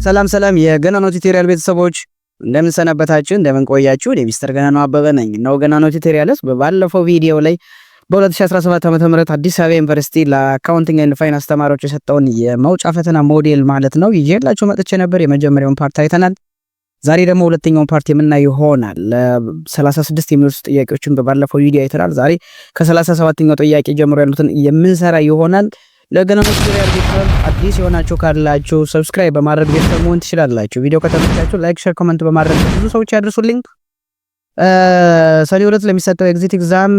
ሰላም የገናኖ ቲዩቶሪያል ቤተሰቦች እንደምን ሰነበታችሁ እንደምን ቆያችሁ? እኔ ሚስተር ገናኖ አበበ ነኝ ነው ገናኖ ቲዩቶሪያልስ። በባለፈው ቪዲዮ ላይ በ2017 ዓ.ም አዲስ አበባ ዩኒቨርሲቲ ለአካውንቲንግ ኤንድ ፋይናንስ ተማሪዎች የሰጠውን የመውጫ ፈተና ሞዴል ማለት ነው ይዤላችሁ መጥቼ ነበር። የመጀመሪያውን ፓርት አይተናል። ዛሬ ደግሞ ሁለተኛውን ፓርት የምናየው ይሆናል። 36 የሚወስዱ ጥያቄዎችን በባለፈው ቪዲዮ አይተናል። ዛሬ ከ37ኛው ጥያቄ ጀምሮ ያሉትን የምንሰራ ይሆናል። ለገናኖ ቲዩቶሪያል ቤተሰብ አዲስ የሆናችሁ ካላችሁ ሰብስክራይብ በማድረግ ቤተሰብ መሆን ትችላላችሁ። ቪዲዮ ከተመቻችሁ ላይክ፣ ሼር፣ ኮሜንት በማድረግ ብዙ ሰዎች ያድርሱልኝ። ሰኔ 2 ለሚሰጠው ኤግዚት ኤግዛም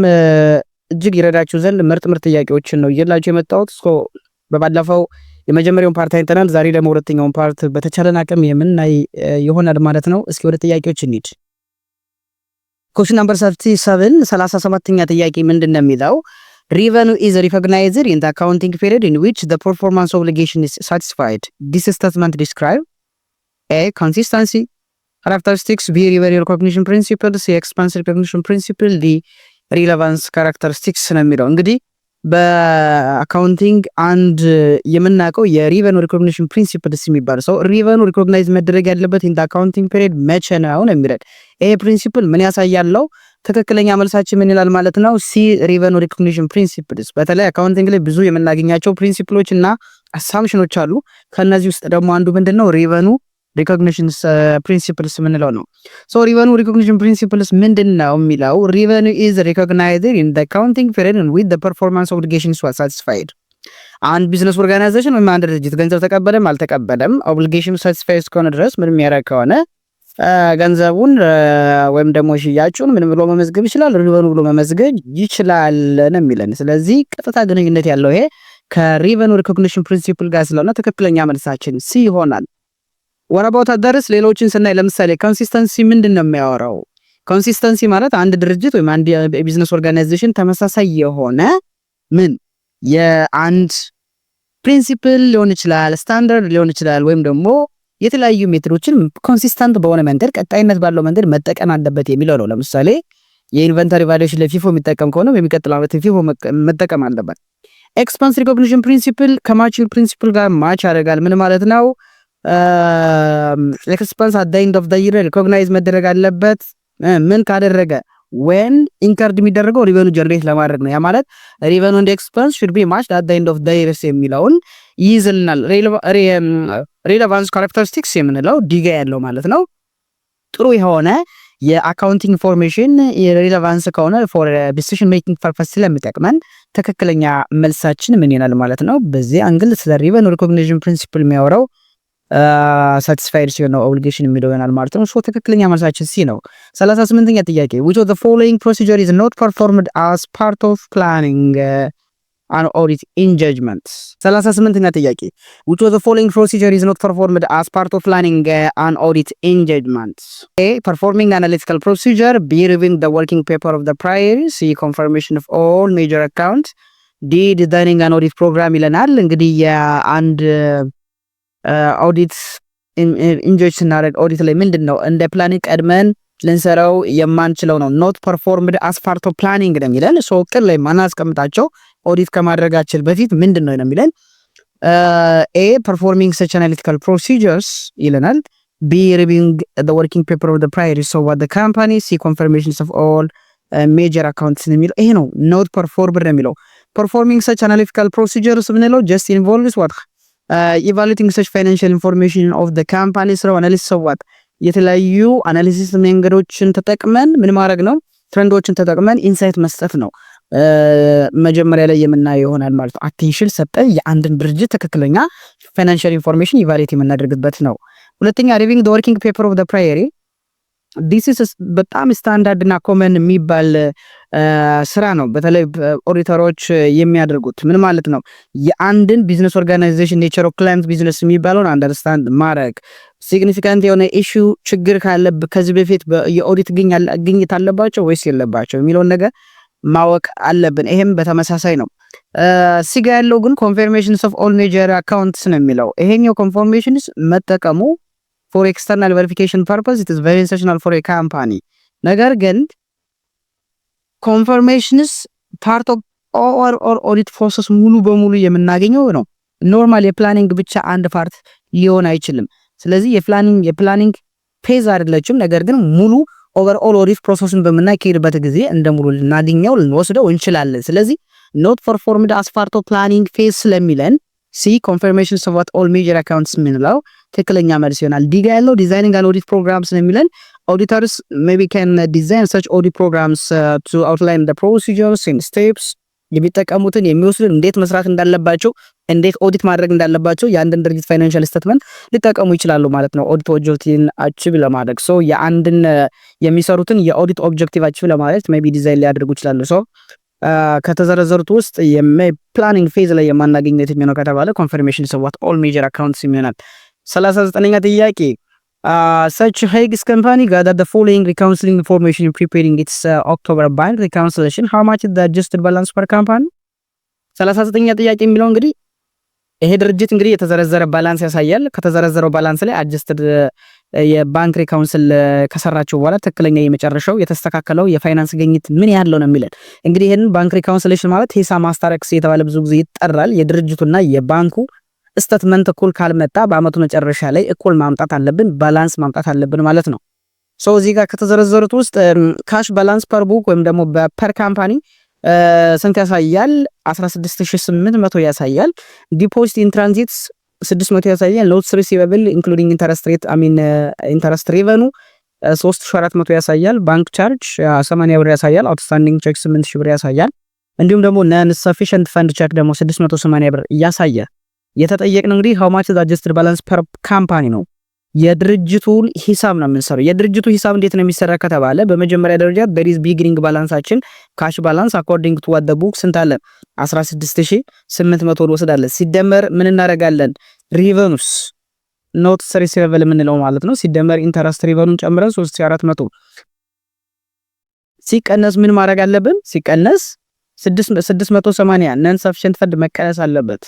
እጅግ ይረዳችሁ ዘንድ ምርጥ ጥያቄዎችን ነው ይዤላችሁ የመጣሁት። በባለፈው የመጀመሪያውን ፓርት አይተናል። ዛሬ ደግሞ ሁለተኛውን ፓርት በተቻለን አቅም የምናይ ይሆናል ማለት ነው። እስኪ ወደ ጥያቄዎች እንሂድ። ኩዌስችን ነምበር 37ኛ ጥያቄ ምንድነው የሚለው? Revenue is recognized in the accounting period in which the performance obligation is satisfied. This statement describe A. Consistency, characteristics, B. Revenue recognition principle, C. Expense recognition principle, D. relevance characteristics ነው የሚለው። እንግዲህ በአካውንቲንግ አንድ የምናውቀው የሪቨኑ ሪኮግኒሽን ፕሪንሲፕልስ የሚባል ሰው ሪቨኑ ሪኮግናይዝ መደረግ ያለበት ኢን አካውንቲንግ ፔሪድ መቼ ነው ነው የሚለው። ይሄ ፕሪንሲፕል ምን ያሳያለው? ትክክለኛ መልሳችን ምን ይላል ማለት ነው? ሲ ሪቨኑ ሪኮግኒሽን ፕሪንሲፕልስ። በተለይ አካውንቲንግ ላይ ብዙ የምናገኛቸው ፕሪንሲፕሎች እና አሳምፕሽኖች አሉ። ከነዚህ ውስጥ ደግሞ አንዱ ምንድነው? ሪቨኑ ሪኮግኒሽን ፕሪንሲፕልስ ምንለው ነው። ሶ ሪቨኑ ሪኮግኒሽን ፕሪንሲፕልስ ምንድነው የሚለው? ሪቨኑ ኢዝ ሪኮግናይዝድ ኢን ዘ አካውንቲንግ ፔሪድ ዊዝ ዘ ፐርፎርማንስ ኦብሊጌሽንስ ዋዝ ሳቲስፋይድ። አንድ ቢዝነስ ኦርጋናይዜሽን ወይም አንድ ድርጅት ገንዘብ ተቀበለም አልተቀበለም ኦብሊጌሽኑ ሳቲስፋይድ እስከሆነ ድረስ ምንም ያደረግ ከሆነ ገንዘቡን ወይም ደግሞ ሽያጩን ምን ብሎ መመዝገብ ይችላል? ሪቨኑ ብሎ መመዝገብ ይችላል ነው የሚለን። ስለዚህ ቀጥታ ግንኙነት ያለው ይሄ ከሪቨኑ ሪኮግኒሽን ፕሪንሲፕል ጋር ስለሆነ ትክክለኛ መልሳችን ሲ ይሆናል። ወራባውት አዳርስ ሌሎችን ስናይ ለምሳሌ ኮንሲስተንሲ ምንድነው የሚያወራው? ኮንሲስተንሲ ማለት አንድ ድርጅት ወይም አንድ የቢዝነስ ኦርጋናይዜሽን ተመሳሳይ የሆነ ምን የአንድ ፕሪንሲፕል ሊሆን ይችላል፣ ስታንዳርድ ሊሆን ይችላል፣ ወይም ደግሞ የተለያዩ ሜትዶችን ኮንሲስተንት በሆነ መንገድ ቀጣይነት ባለው መንገድ መጠቀም አለበት የሚለው ነው። ለምሳሌ የኢንቨንተሪ ቫሉዌሽን ለፊፎ የሚጠቀም ከሆነ በሚቀጥለው ዓመት ፊፎ መጠቀም አለበት። ኤክስፐንስ ሪኮግኒሽን ፕሪንሲፕል ከማቹር ፕሪንሲፕል ጋር ማች ያደርጋል። ምን ማለት ነው? ኤክስፐንስ አት ዘ ኤንድ ኦፍ ዘ ይር ሪኮግናይዝ መደረግ አለበት። ምን ካደረገ? when incurred የሚደረገው ሪቨኑ ጀነሬት ለማድረግ ነው። ያ ማለት ሪቨኑ and expense should be matched at the end of the year የሚለውን ይይዝልናል። ሬሌቫንስ ካራክተሪስቲክስ የምንለው ዲጋ ያለው ማለት ነው። ጥሩ የሆነ የአካውንቲንግ ኢንፎርሜሽን የሬሌቫንስ ከሆነ for decision making purpose ስለሚጠቅመን ትክክለኛ መልሳችን ምን ይሆናል ማለት ነው። በዚህ አንግል ስለ ሪቨኑ ሪኮግኒሽን ፕሪንሲፕል የሚያወራው ሳቲስፋይድ ሲሆን ነው ኦብሊጌሽን የሚለው ይሆናል ማለት ነው። ሶ ትክክለኛ መልሳችን ሲ ነው። 38ኛ ጥያቄ which of the following procedure is not performed as part of planning an audit in judgment? 38ኛ ጥያቄ which of the following procedure is not performed as part of planning an audit in judgment? A. performing analytical procedure, B. reviewing the working paper of the prior, C. confirmation of all major accounts, D. designing an audit program ይለናል። እንግዲህ የአንድ ኦዲት ኢንጆይ ስናደርግ ኦዲት ላይ ምንድነው እንደ ፕላኒንግ ቀድመን ልንሰራው የማንችለው ነው። ኖት ፐርፎርምድ አስ ፓርት ኦፍ ፕላኒንግ ነው የሚለን። ሶ ቅል ላይ ማናስቀምጣቸው ኦዲት ከማድረጋችን በፊት ምንድነው ነው የሚለን? ኤ ፐርፎርሚንግ ሰች አናሊቲካል ፕሮሲጀርስ ይለናል። ቢ ሪቪዊንግ ዘ ወርኪንግ ፔፐር ኦፍ ዘ ፕራየር ሶ ዋት ዘ ካምፓኒ፣ ሲ ኮንፈርሜሽንስ ኦፍ ኦል ሜጀር አካውንትስ ነው የሚለው። ይሄ ነው ኖት ፐርፎርምድ ነው የሚለው። ፐርፎርሚንግ ሰች አናሊቲካል ፕሮሲጀርስ ምንለው ጀስት ኢንቮልቭስ ዋት evaluating such financial information of the company through analysis of what የተለያዩ አናሊሲስ መንገዶችን ተጠቅመን ምን ማድረግ ነው? ትሬንዶችን ተጠቅመን ኢንሳይት መስጠት ነው። መጀመሪያ ላይ የምናየው ይሆናል ማለት ነው። አቴንሽን ሰጠን የአንድን ድርጅት ትክክለኛ ፋይናንሻል ኢንፎርሜሽን ኢቫሉዌት የምናደርግበት ነው። ሁለተኛ ሪቪዊንግ the working paper of the prior this is በጣም ስታንዳርድ እና ኮመን የሚባል ስራ ነው። በተለይ ኦዲተሮች የሚያደርጉት ምን ማለት ነው? የአንድን ቢዝነስ ኦርጋናይዜሽን ኔቸር ኦፍ ክላይንት ቢዝነስ የሚባለውን አንደርስታንድ ማድረግ፣ ሲግኒፊካንት የሆነ ኢሹ ችግር ካለ ከዚህ በፊት የኦዲት ግኝት አለባቸው ወይስ የለባቸው የሚለውን ነገር ማወቅ አለብን። ይሄም በተመሳሳይ ነው። ሲጋ ያለው ግን ኮንፈርሜሽንስ ኦፍ ኦል ሜጀር አካውንትስ ነው የሚለው። ይሄኛው ኮንፈርሜሽንስ መጠቀሙ for external verification purpose it is very essential for a company። ነገር ግን ኮንፈርሜሽንስ ፓርት ኦፍ ኦር ኦዲት ፕሮሰስ ሙሉ በሙሉ የምናገኘው ነው። ኖርማል የፕላኒንግ ብቻ አንድ ፓርት ሊሆን አይችልም። ስለዚህ የፕላኒንግ ፌዝ አይደለችም። ነገር ግን ሙሉ ኦቨርኦል ኦዲት ፕሮሰሱን በምናካሄድበት ጊዜ እንደ ሙሉ ልናገኘው ልንወስደው እንችላለን። ስለዚህ ኖት ፐርፎርምድ አስ ፓርት ኦፍ ፕላኒንግ ፌዝ ስለሚለን ሲ ኮንፈርሜሽንስ ኦፍ ዋት ኦል ሜጀር አካውንትስ የምንለው ትክክለኛ መልስ ይሆናል። ዲጋ ያለው ዲዛይኒንግ አን ኦዲት ፕሮግራምስ ነው የሚለን auditors maybe can design such audit programs to outline the procedures and steps የሚጠቀሙትን የሚወስዱን እንዴት መስራት እንዳለባቸው እንዴት ኦዲት ማድረግ እንዳለባቸው የአንድን ድርጅት ፋይናንሻል ስቴትመንት ሊጠቀሙ ይችላሉ ማለት ነው። ኦዲት ኦብጀክቲቭን አቺቭ ለማድረግ የአንድን የሚሰሩትን የኦዲት ኦብጀክቲቭ አቺቭ ለማድረግ ሜቢ ዲዛይን ሊያደርጉ ይችላሉ። ከተዘረዘሩት ውስጥ ፕላኒንግ ፌዝ ላይ የማናገኘው የትኛው ነው ከተባለ ኮንፈርሜሽን ኦፍ ዋት ኦል ሜጀር አካውንትስ ይሆናል። 39ኛ ጥያቄ such Hague's company gathered the following reconciling information in preparing its October bank reconciliation. How much is the adjusted balance per company? 39ኛ ጥያቄ የሚለው እንግዲህ ይሄ ድርጅት እንግዲህ የተዘረዘረ ባላንስ ያሳያል። ከተዘረዘረው ባላንስ ላይ አድጀስትድ የባንክ ሪካውንስል ከሰራቸው በኋላ ትክክለኛ የመጨረሻው የተስተካከለው የፋይናንስ ግኝት ምን ያህል ነው የሚለን። እንግዲህ ይሄን ባንክ ሪካውንሲሌሽን ማለት ሂሳብ ማስታረቅ የተባለ ብዙ ጊዜ ይጠራል። የድርጅቱና የባንኩ ስቴትመንት እኩል ካልመጣ በአመቱ መጨረሻ ላይ እኩል ማምጣት አለብን፣ ባላንስ ማምጣት አለብን ማለት ነው። እዚህ ጋር ከተዘረዘሩት ውስጥ ካሽ ባላንስ ፐር ቡክ ወይም ደግሞ በፐር ካምፓኒ ስንት ያሳያል? 16800 ያሳያል። ዲፖዚት ኢን ትራንዚት 600 ያሳያል። ኖትስ ሪሲቨብል ኢንክሉዲንግ ኢንተረስት ሬት ኢንተረስት ሬቨኑ 3400 ያሳያል። ባንክ ቻርጅ 80 ብር ያሳያል። አውትስታንዲንግ ቼክ 8000 ብር ያሳያል። እንዲሁም ደግሞ ነን ሰፊሽንት ፈንድ ቼክ ደግሞ 680 ብር ያሳያል። የተጠየቅነው እንግዲህ how much is adjusted balance per company ነው። የድርጅቱን ሂሳብ ነው የምንሰራው። የድርጅቱ ሂሳብ እንዴት ነው የሚሰራ ከተባለ በመጀመሪያ ደረጃ there is beginning ባላንሳችን ካሽ ባላንስ according to what the book ስንት አለ 16800 ወስዳለን። ሲደመር ምን እናደርጋለን? ሪቨኑስ ኖት ሪሲቨብል የምንለው ማለት ነው። ሲደመር ኢንተረስት ሪቨኑን ጨምረን 3400 ሲቀነስ ምን ማድረግ አለብን? ሲቀነስ 680 ነን ሰፊሽንት ፈንድ መቀነስ አለበት።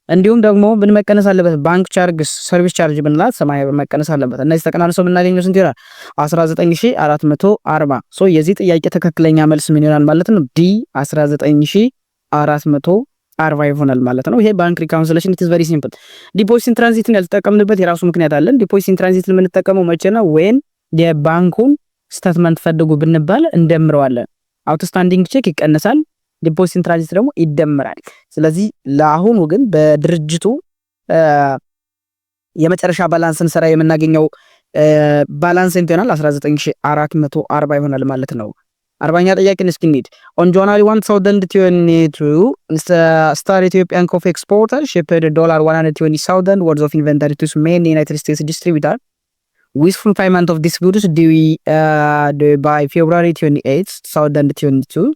እንዲሁም ደግሞ ምን መቀነስ አለበት? ባንክ ቻርጅስ ሰርቪስ ቻርጅ ብንላት 80 ብር መቀነስ አለበት። እነዚህ ተቀናንሰው የምናገኘው ስንት ይሆናል? 19440። የዚህ ጥያቄ ትክክለኛ መልስ ምን ይሆናል ማለት ነው? ዲ 19440 ይሆናል ማለት ነው። ይሄ ባንክ ሪካውንሲሌሽን ኢት ኢዝ ቬሪ ሲምፕል። ዲፖዚት ኢን ትራንዚትን ያልተጠቀምንበት የራሱ ምክንያት አለን። ዲፖዚት ኢን ትራንዚትን የምንጠቀመው መቼ ነው? ወይን የባንኩን ስቴትመንት ፈልጉ ብንባል እንደምረዋለን። አውትስታንዲንግ ቼክ ይቀነሳል፣ ዲፖዚት ኢን ትራንዚት ደግሞ ይደምራል። ስለዚህ ለአሁኑ ግን በድርጅቱ የመጨረሻ ባላንስን ስራ የምናገኘው ባላንስ እንት ይሆናል 19440 ይሆናል ማለት ነው። 40ኛ ጥያቄን እስኪ እንሂድ። on January 1022 Star Ethiopian Coffee Exporter shipped $120,000 worth of inventory to main United States distributor with full payment of this goods due by February 28, 2022.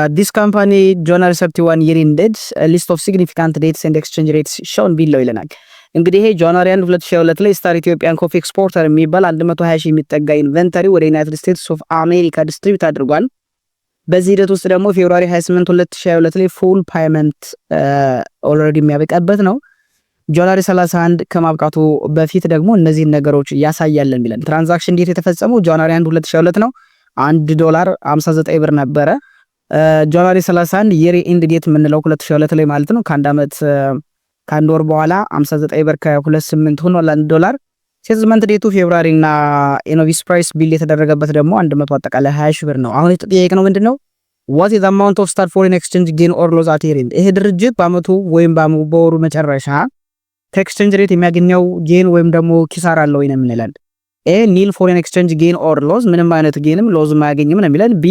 This company January 31 year ended a list of significant dates and exchange rates shown below ይለናል። እንግዲህ ይሄ ጃንዋሪ 1 2022 ላይ ስታር ኢትዮጵያን ኮፊ ኤክስፖርተር የሚባል 120 ሺህ የሚጠጋ ኢንቨንተሪ ወደ ዩናይትድ ስቴትስ ኦፍ አሜሪካ ዲስትሪቢዩት አድርጓል። በዚህ ሂደት ውስጥ ደግሞ ፌብሩዋሪ 28 2022 ላይ ፉል ፓይመንት ኦልሬዲ የሚያበቃበት ነው። ጃንዋሪ 31 ከማብቃቱ በፊት ደግሞ እነዚህን ነገሮች ያሳያልን ብለን ትራንዛክሽን እንዴት የተፈጸመው ጃንዋሪ 1 2022 ነው። $1 59 ብር ነበረ። ጃንዋሪ 31 የር ኤንድ ዴት የምንለው 2022 ላይ ማለት ነው። ከአንድ ወር በኋላ 59 ብር ከ28 ሆኗል $1። ሴትልመንት ዴቱ ፌብሩዋሪ እና ኢኖቪስ ፕራይስ ቢል የተደረገበት ደግሞ 100 አጠቃላይ 20 ሺህ ብር ነው። አሁን የተጠየቀው ምንድነው? what is the amount of star foreign exchange gain or loss at year end? ይሄ ድርጅት በአመቱ ወይም በወሩ መጨረሻ ከኤክስቼንጅ ሬት የሚያገኘው ጌን ወይም ደግሞ ኪሳራ አለው ወይ ነው የምንለን። ኤ ኒል ፎሬን ኤክስቼንጅ ጌን ኦር ሎስ ምንም አይነት ጌንም ሎዝም አያገኝም ነው የሚለን። ቢ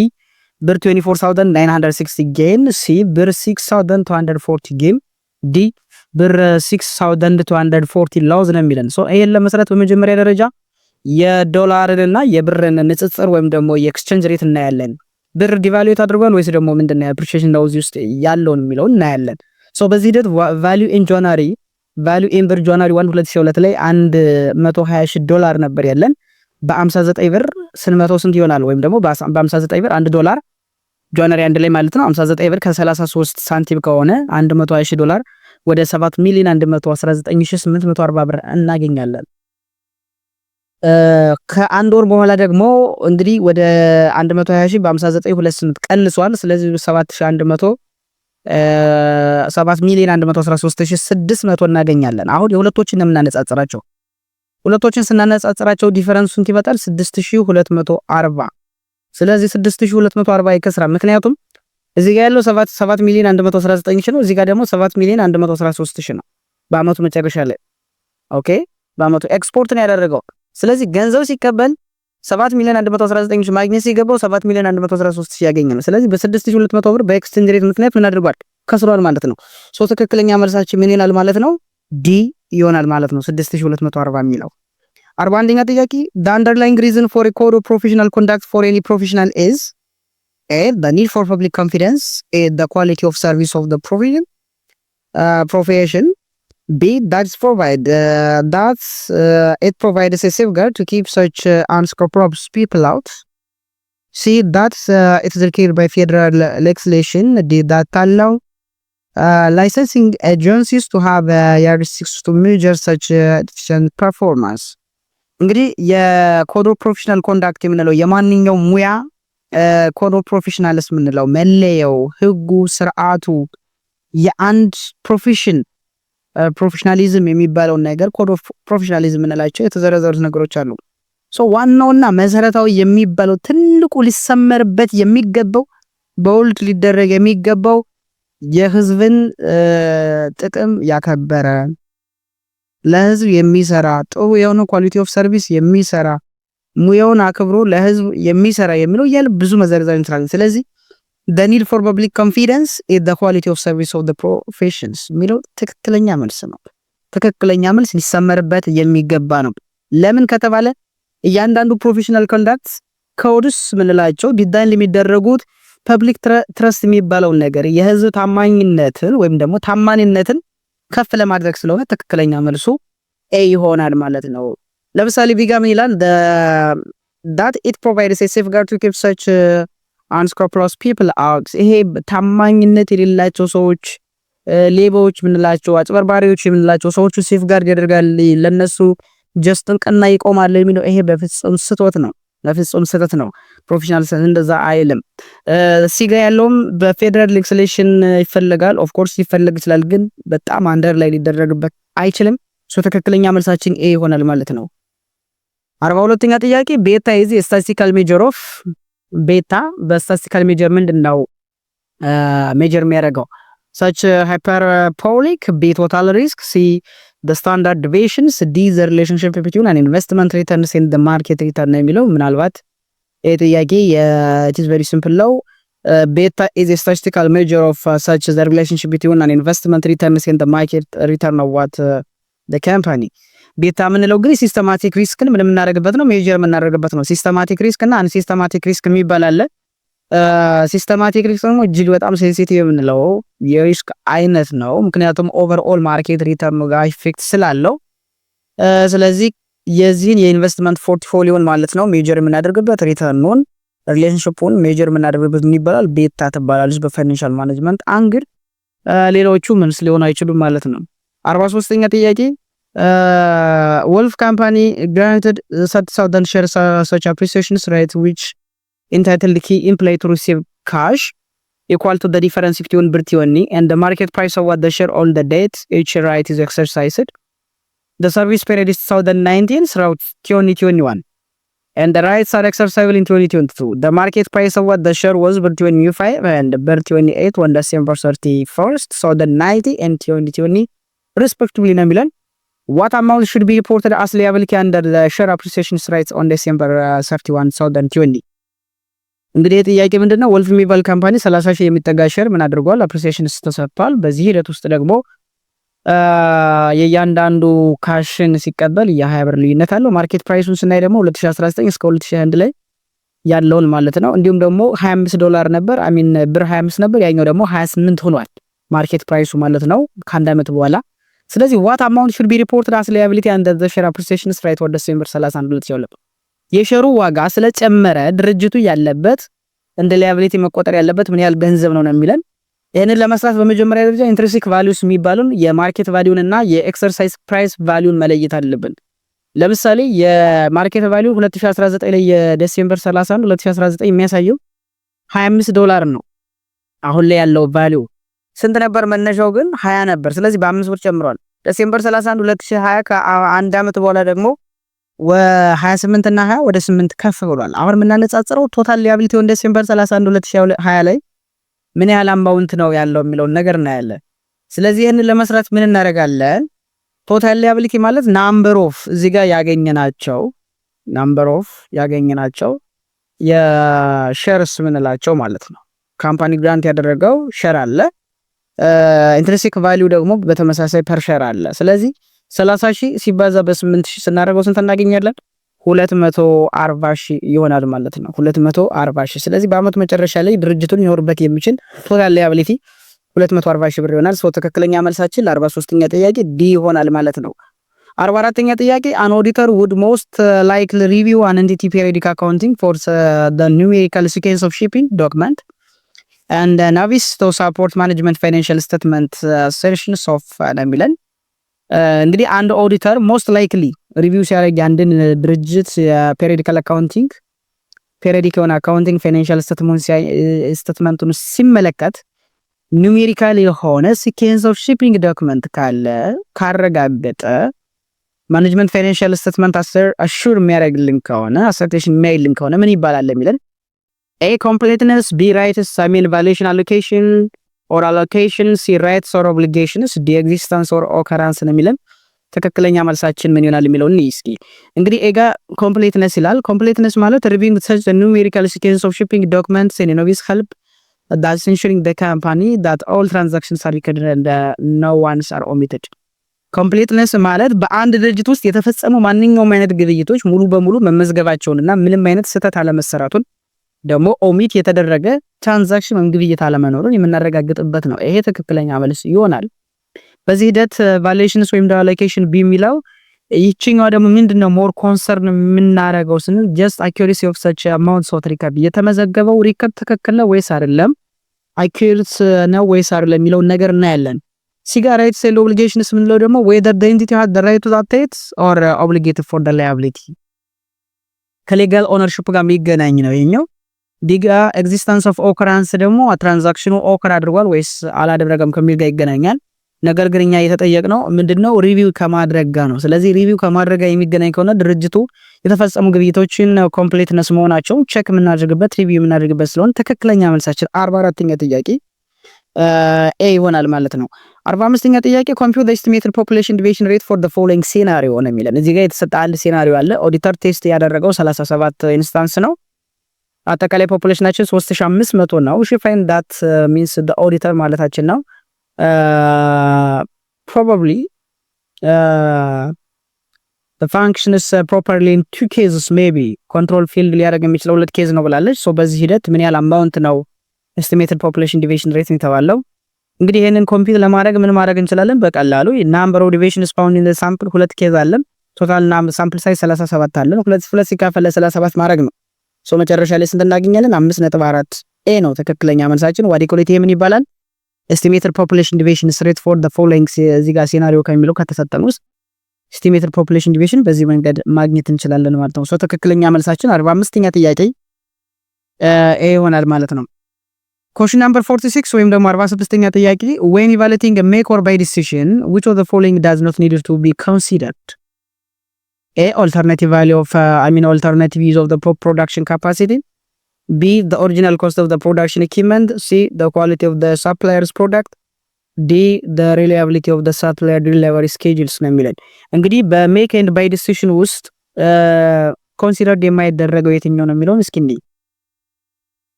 ብር 24960 ጌን። ሲ ብር 6240 ጌን። ዲ ብር 6240 ሎዝ ነው የሚለን። ይሄን ለመስራት በመጀመሪያ ደረጃ የዶላርንና የብርን ንጽጽር ወይም ደግሞ የኤክስቼንጅ ሬት እናያለን። ብር ዲቫሉዌት አድርጓል ወይስ ደግሞ ምንድነው አፕሪሺዬሽን ነው እዚህ ውስጥ ያለውን የሚለው እናያለን። በዚህ ሂደት ቫልዩ ኢን ጃንዋሪ ብር ጃንዋሪ 1 2022 ላይ $120,000 ነበር ያለን። በ59 ብር ስንት ይሆናል? ወይም ደግሞ በ59 ብር $1 ጃንዋሪ 1 ላይ ማለት ነው 59 ብር ከ33 ሳንቲም ከሆነ $120,000 ወደ 7,119,840 ብር እናገኛለን። ከአንድ ወር በኋላ ደግሞ እንግዲህ ወደ 120,000 በ59 28 ቀንሷል። ስለዚህ 7,113,600 እናገኛለን። አሁን የሁለቶችን ነው የምናነጻጽራቸው። ሁለቶችን ስናነጻጽራቸው ዲፈረንሱ ስንት ይመጣል? 6240። ስለዚህ 6240 ይከስራል። ምክንያቱም እዚህ ጋር ያለው 7 ሚሊዮን 119 ሺህ ነው። እዚህ ጋር ደግሞ 7 ሚሊዮን 113 ሺህ ነው በአመቱ መጨረሻ ላይ። ኦኬ በአመቱ ኤክስፖርት ነው ያደረገው። ስለዚህ ገንዘብ ሲቀበል 7 ሚሊዮን 119 ሺህ ማግኘት ሲገባው 7 ሚሊዮን 113 ሺህ ያገኘ ነው። ስለዚህ በ6200 ብር በኤክስቼንጅ ሬት ምክንያት ምን አድርጓል? ከስሯል ማለት ነው። ሶ ትክክለኛ መልሳችን ምን ይላል ማለት ነው? ዲ ይሆናል ማለት ነው 6240 የሚለው። 41ኛ ጥያቄ the underlying reason for a code of professional conduct for any professional is A. the need for public confidence, A. the quality of service of the profession, B. It provides a safeguard to keep such unscrupulous people out, C. it is required by federal legislation, D. that allow licensing agencies to have yardsticks to measure such deficient performance. እንግዲህ የኮድ ኦፍ ፕሮፌሽናል ኮንዳክት የምንለው የማንኛውም ሙያ ኮድ ኦፍ ፕሮፌሽናልስ የምንለው መለየው ህጉ ስርዓቱ የአንድ ፕሮፌሽን ፕሮፌሽናሊዝም የሚባለው ነገር ኮድ ኦፍ ፕሮፌሽናሊዝም የምንላቸው የተዘረዘሩት ነገሮች አሉ። ሶ ዋናውና መሰረታዊ የሚባለው ትልቁ ሊሰመርበት የሚገባው በውልድ ሊደረግ የሚገባው የህዝብን ጥቅም ያከበረ ለህዝብ የሚሰራ ጥሩ የሆነ ኳሊቲ ኦፍ ሰርቪስ የሚሰራ ሙያውን አክብሮ ለህዝብ የሚሰራ የሚለው ያለ ብዙ መዘርዘር እንችላለን። ስለዚህ the need for public confidence is the quality of service of the professions የሚለው ትክክለኛ መልስ ነው። ትክክለኛ መልስ ሊሰመርበት የሚገባ ነው። ለምን ከተባለ እያንዳንዱ ፕሮፌሽናል ኮንዳክት ኮድስ ምንላቸው ዲዛይን የሚደረጉት ፐብሊክ ትረስት የሚባለውን ነገር የህዝብ ታማኝነትን ወይም ደግሞ ታማኝነትን ከፍ ለማድረግ ስለሆነ ትክክለኛ መልሱ ኤ ይሆናል ማለት ነው። ለምሳሌ ቢጋ ምን ይላል? that it provides a safeguard to keep such unscrupulous people out። ይሄ ታማኝነት የሌላቸው ሰዎች ሌቦች ምንላቸው አጭበርባሪዎች የምንላቸው ሰዎች ሴፍጋርድ ያደርጋል፣ ለነሱ ጀስትን ቀና ይቆማል የሚለው ይሄ በፍጹም ስህተት ነው። ለፍጹም ስህተት ነው። ፕሮፌሽናል እንደዛ አይልም። ሲጋ ያለውም በፌደራል ሌጅስሌሽን ይፈልጋል። ኦፍ ኮርስ ይፈልግ ይችላል፣ ግን በጣም አንደር ላይ ሊደረግበት አይችልም። ሶ ትክክለኛ መልሳችን ኤ ይሆናል ማለት ነው። 42ኛ ጥያቄ ቤታ ኢዝ ስታቲስቲካል ሜጀር ኦፍ ቤታ በስታቲስቲካል ሜጀር ምንድነው ሜጀር የሚያደርገው? such hyperbolic, B total risk, C the standard deviations, D the relationship between an investment returns and the market return የሚለው ምናልባት ጥያቄ it is very simple ነው። beta is a statistical measure of such the relationship between an investment returns and the market return of what the company። ቤታ ምንለው ግን ሲስተማቲክ ሪስክን ምን የምናደርግበት ነው? ሜጀር የምናደርግበት ነው። ሲስተማቲክ ሪስክ እና አን ሲስተማቲክ ሪስክ የሚባል አለ። ሲስተማቲክ ሪስክ ደግሞ እጅግ በጣም ሴንሲቲቭ የምንለው የሪስክ አይነት ነው። ምክንያቱም ኦቨርኦል ማርኬት ሪተርን ጋር ኢፌክት ስላለው፣ ስለዚህ የዚህን የኢንቨስትመንት ፖርትፎሊዮን ማለት ነው ሜጀር የምናደርግበት ሪተርኑን ሪሌሽንሺፑን ሜጀር የምናደርግበት ምን ይባላል? ቤታ ትባላለች በፋይናንሻል ማኔጅመንት አንግል። ሌሎቹ ምንስ ሊሆኑ አይችሉም ማለት ነው። 43ኛ ጥያቄ ወልፍ ካምፓኒ granted 30,000 shares such appreciation rate which entitled key employee to receive cash equal to the difference between Birtioni and the market price of what the share on the date each right is exercised. The service period is 2019 through 2021 and the rights are exercisable in 2022. The market price of what the share was between U5 and Birtioni 8 on December 31st, 2090 and 2020 respectively. Namilan, what amount should be reported as liability under the share appreciation rights on December 31, 2020? እንግዲህ ጥያቄ ምንድነው? ወልፍ የሚባል ካምፓኒ 30,000 የሚጠጋ ሼር ምን አድርጓል? አፕሪሲዬሽን ተሰጥቷል። በዚህ ሂደት ውስጥ ደግሞ የእያንዳንዱ ካሽን ሲቀበል የ20 ብር ልዩነት አለው። ማርኬት ፕራይሱን ስናይ ደግሞ 2019 እስከ 2021 ላይ ያለውን ማለት ነው። እንዲሁም ደግሞ $25 ነበር፣ አሚን ብር 25 ነበር፣ ያኛው ደግሞ 28 ሆኗል ማርኬት ፕራይሱ ማለት ነው ከአንድ አመት በኋላ። ስለዚህ what amount should be reported as liability under the share appreciation right ወደ ዲሴምበር 31 2022 የሸሩ ዋጋ ስለጨመረ ድርጅቱ ያለበት እንደ ሊያቢሊቲ መቆጠር ያለበት ምን ያህል ገንዘብ ነው የሚለን። ይሄንን ለመስራት በመጀመሪያ ደረጃ ኢንትሪንሲክ ቫልዩስ የሚባሉን የማርኬት ቫልዩን እና የኤክሰርሳይዝ ፕራይስ ቫልዩን መለየት አለብን። ለምሳሌ የማርኬት ቫልዩ 2019 ላይ የዲሴምበር 31 2019 የሚያሳየው $25 ነው። አሁን ላይ ያለው ቫልዩ ስንት ነበር? መነሻው ግን 20 ነበር። ስለዚህ በ5 ብር ጨምሯል። ዲሴምበር 31 2020 ከአንድ አመት በኋላ ደግሞ 28 እና 20 ወደ 8 ከፍ ብሏል። አሁን የምናነጻጽረው ቶታል ሊያቢሊቲ ኦን ዲሴምበር 31 2020 ላይ ምን ያህል አማውንት ነው ያለው የሚለውን ነገር እናያለን። ስለዚህ ይህንን ለመስራት ምን እናደርጋለን? ቶታል ሊያቢሊቲ ማለት ናምበር ኦፍ እዚህ ጋር ያገኘናቸው የሼርስ ምንላቸው ማለት ነው። ካምፓኒ ግራንት ያደረገው ሼር አለ፣ ኢንትሪንሲክ ቫልዩ ደግሞ በተመሳሳይ ፐር ሼር አለ። ስለዚህ 30,000 ሲባዛ በ8,000 ስናደርገው ስንት እናገኛለን? 240,000 ይሆናል ማለት ነው። 240,000። ስለዚህ በአመቱ መጨረሻ ላይ ድርጅቱን ይኖርበት የሚችል ቶታል ሊያቢሊቲ 240,000 ብር ይሆናል። ትክክለኛ መልሳችን ለ43ኛ ጥያቄ ዲ ይሆናል ማለት ነው። 44ኛ ጥያቄ an auditor would most likely review an entity periodic accounting for the numerical sequence of shipping document and navis to support management financial statement sections of የሚለን እንግዲህ አንድ ኦዲተር ሞስት ላይክሊ ሪቪው ሲያደርግ አንድን ድርጅት የፔሪዮዲካል አካውንቲንግ ፔሪዮዲክ የሆነ አካውንቲንግ ፋይናንሻል ስቴትመንቱን ሲመለከት ኑሜሪካል የሆነ ሲኬንስ ኦፍ ሺፒንግ ዶክመንት ካረጋገጠ ማኔጅመንት ፋይናንሻል ስቴትመንት አሹር የሚያደርግልን ከሆነ አሰርቴሽን የሚያይልን ከሆነ ምን ይባላል የሚለን ኤ ኮምፕሌትነስ፣ ቢ ራይትስ፣ ሳሚል ቫሉዌሽን አሎኬሽን ኦር አሎኬሽን፣ ሲ ራይትስ ኦር ኦብሊጌሽንስ፣ ዲ ኤግዚስተንስ ኦር ኦከራንስ ነው የሚለን። ትክክለኛ መልሳችን ምን ይሆናል የሚለውን እስኪ እንግዲህ ኤጋ ኮምፕሌትነስ ይላል። ኮምፕሌትነስ ማለት ሪቪንግ ሰች ኑሜሪካል ሲኬንስ ኦፍ ሺፒንግ ዶክመንትስ ኤንድ ኖቪስ ሄልፕ that's ensuring the company that all transactions are recorded and no ones are omitted. ኮምፕሌትነስ ማለት በአንድ ድርጅት ውስጥ የተፈጸሙ ማንኛውም አይነት ግብይቶች ሙሉ በሙሉ መመዝገባቸውንና ምንም አይነት ስህተት አለመሰራቱን ደግሞ ኦሚት የተደረገ ትራንዛክሽን ወይም ግብይት አለመኖሩን የምናረጋግጥበት ነው። ይሄ ትክክለኛ መልስ ይሆናል። በዚህ ሂደት ቫሉዌሽንስ ወይም አሎኬሽን ቢ የሚለው ይችኛው ደግሞ ምንድነው ሞር ኮንሰርን የምናረገው ስንል ጀስት አኩሬሲ ኦፍ ሰች አማውንትስ ኦፍ ሪከርድ የተመዘገበው ሪከርድ ትክክል ነው ወይስ አይደለም፣ አኩሬት ነው ወይስ አይደለም የሚለው ነገር እናያለን። ሲጋራይት ሴል ኦብሊጌሽንስ ምንለው ደግሞ whether the entity had the right to that or obligated for the liability ከሌጋል ኦነርሺፕ ጋር የሚገናኝ ነው ይሄኛው። ዲጋ ኤግዚስተንስ ኦፍ ኦከራንስ ደግሞ ትራንዛክሽኑ ኦከር አድርጓል ወይስ አላደረገም ከሚል ጋር ይገናኛል። ነገር ግን እኛ የተጠየቅነው ምንድነው ሪቪው ከማድረግ ጋር ነው። ስለዚህ ሪቪው ከማድረግ ጋር የሚገናኝ ከሆነ ድርጅቱ የተፈጸሙ ግብይቶችን ኮምፕሌትነስ መሆናቸው ቼክ የምናደርግበት ሪቪው የምናደርግበት ስለሆነ ትክክለኛ መልሳችን 44ኛ ጥያቄ ኤ ይሆናል ማለት ነው። 45ኛ ጥያቄ ኮምፒውት ኤስቲሜትድ ፖፑሌሽን ዲቪዥን ሬት ፎር ዘ ፎሎዊንግ ሲናሪዮ ነው የሚለን። እዚህ ጋር የተሰጠ አንድ ሲናሪዮ አለ። ኦዲተር ቴስት ያደረገው 37 ኢንስታንስ ነው። አጠቃላይ ፖፑሌሽናችን 3500 ነው። ሺ ፋይንድ ዳት ሚንስ ዘ ኦዲተር ማለታችን ነው። probably the function is properly in two cases maybe control field ሊያደርግ የሚችለው ሁለት ኬዝ ነው ብላለች። ሶ በዚህ ሂደት ምን ያህል አማውንት ነው estimated population deviation rate የተባለው? እንግዲህ ይሄንን ኮምፒውት ለማድረግ ምን ማድረግ እንችላለን? በቀላሉ number of deviations found in the sample ሁለት ኬዝ አለን። ቶታል ሳምፕል ሳይዝ 37 አለን። ሁለት ሲካፈል ለ37 ማድረግ ነው። ሶ መጨረሻ ላይ ስንት እናገኛለን? 5.4 ኤ ነው ትክክለኛ መልሳችን። ዋዲኮሊቲ ምን ይባላል? estimated population deviation rate for the following እዚህ ጋር ሲናሪዮ ከሚለው ከተሰጠን ውስጥ estimated population deviation በዚህ መንገድ ማግኘት እንችላለን ማለት ነው። ሶ ትክክለኛ መልሳችን 45ኛ ጥያቄ ኤ ይሆናል ማለት ነው። question number 46 ወይም ደግሞ 46ኛ ጥያቄ when evaluating a make or buy decision which of the following does not need to be considered? A alternative value of alternative use of the production capacity, B the original cost of the production equipment, C the quality of the supplier's product, D the reliability of the supplier delivery schedules ነው የሚለን። እንግዲህ በሜክ ኤንድ ባይ ዲሲዥን ውስጥ ኮንሲደርድ የማይደረገው የትኛው ነው የሚለውን እስኪ እንይ።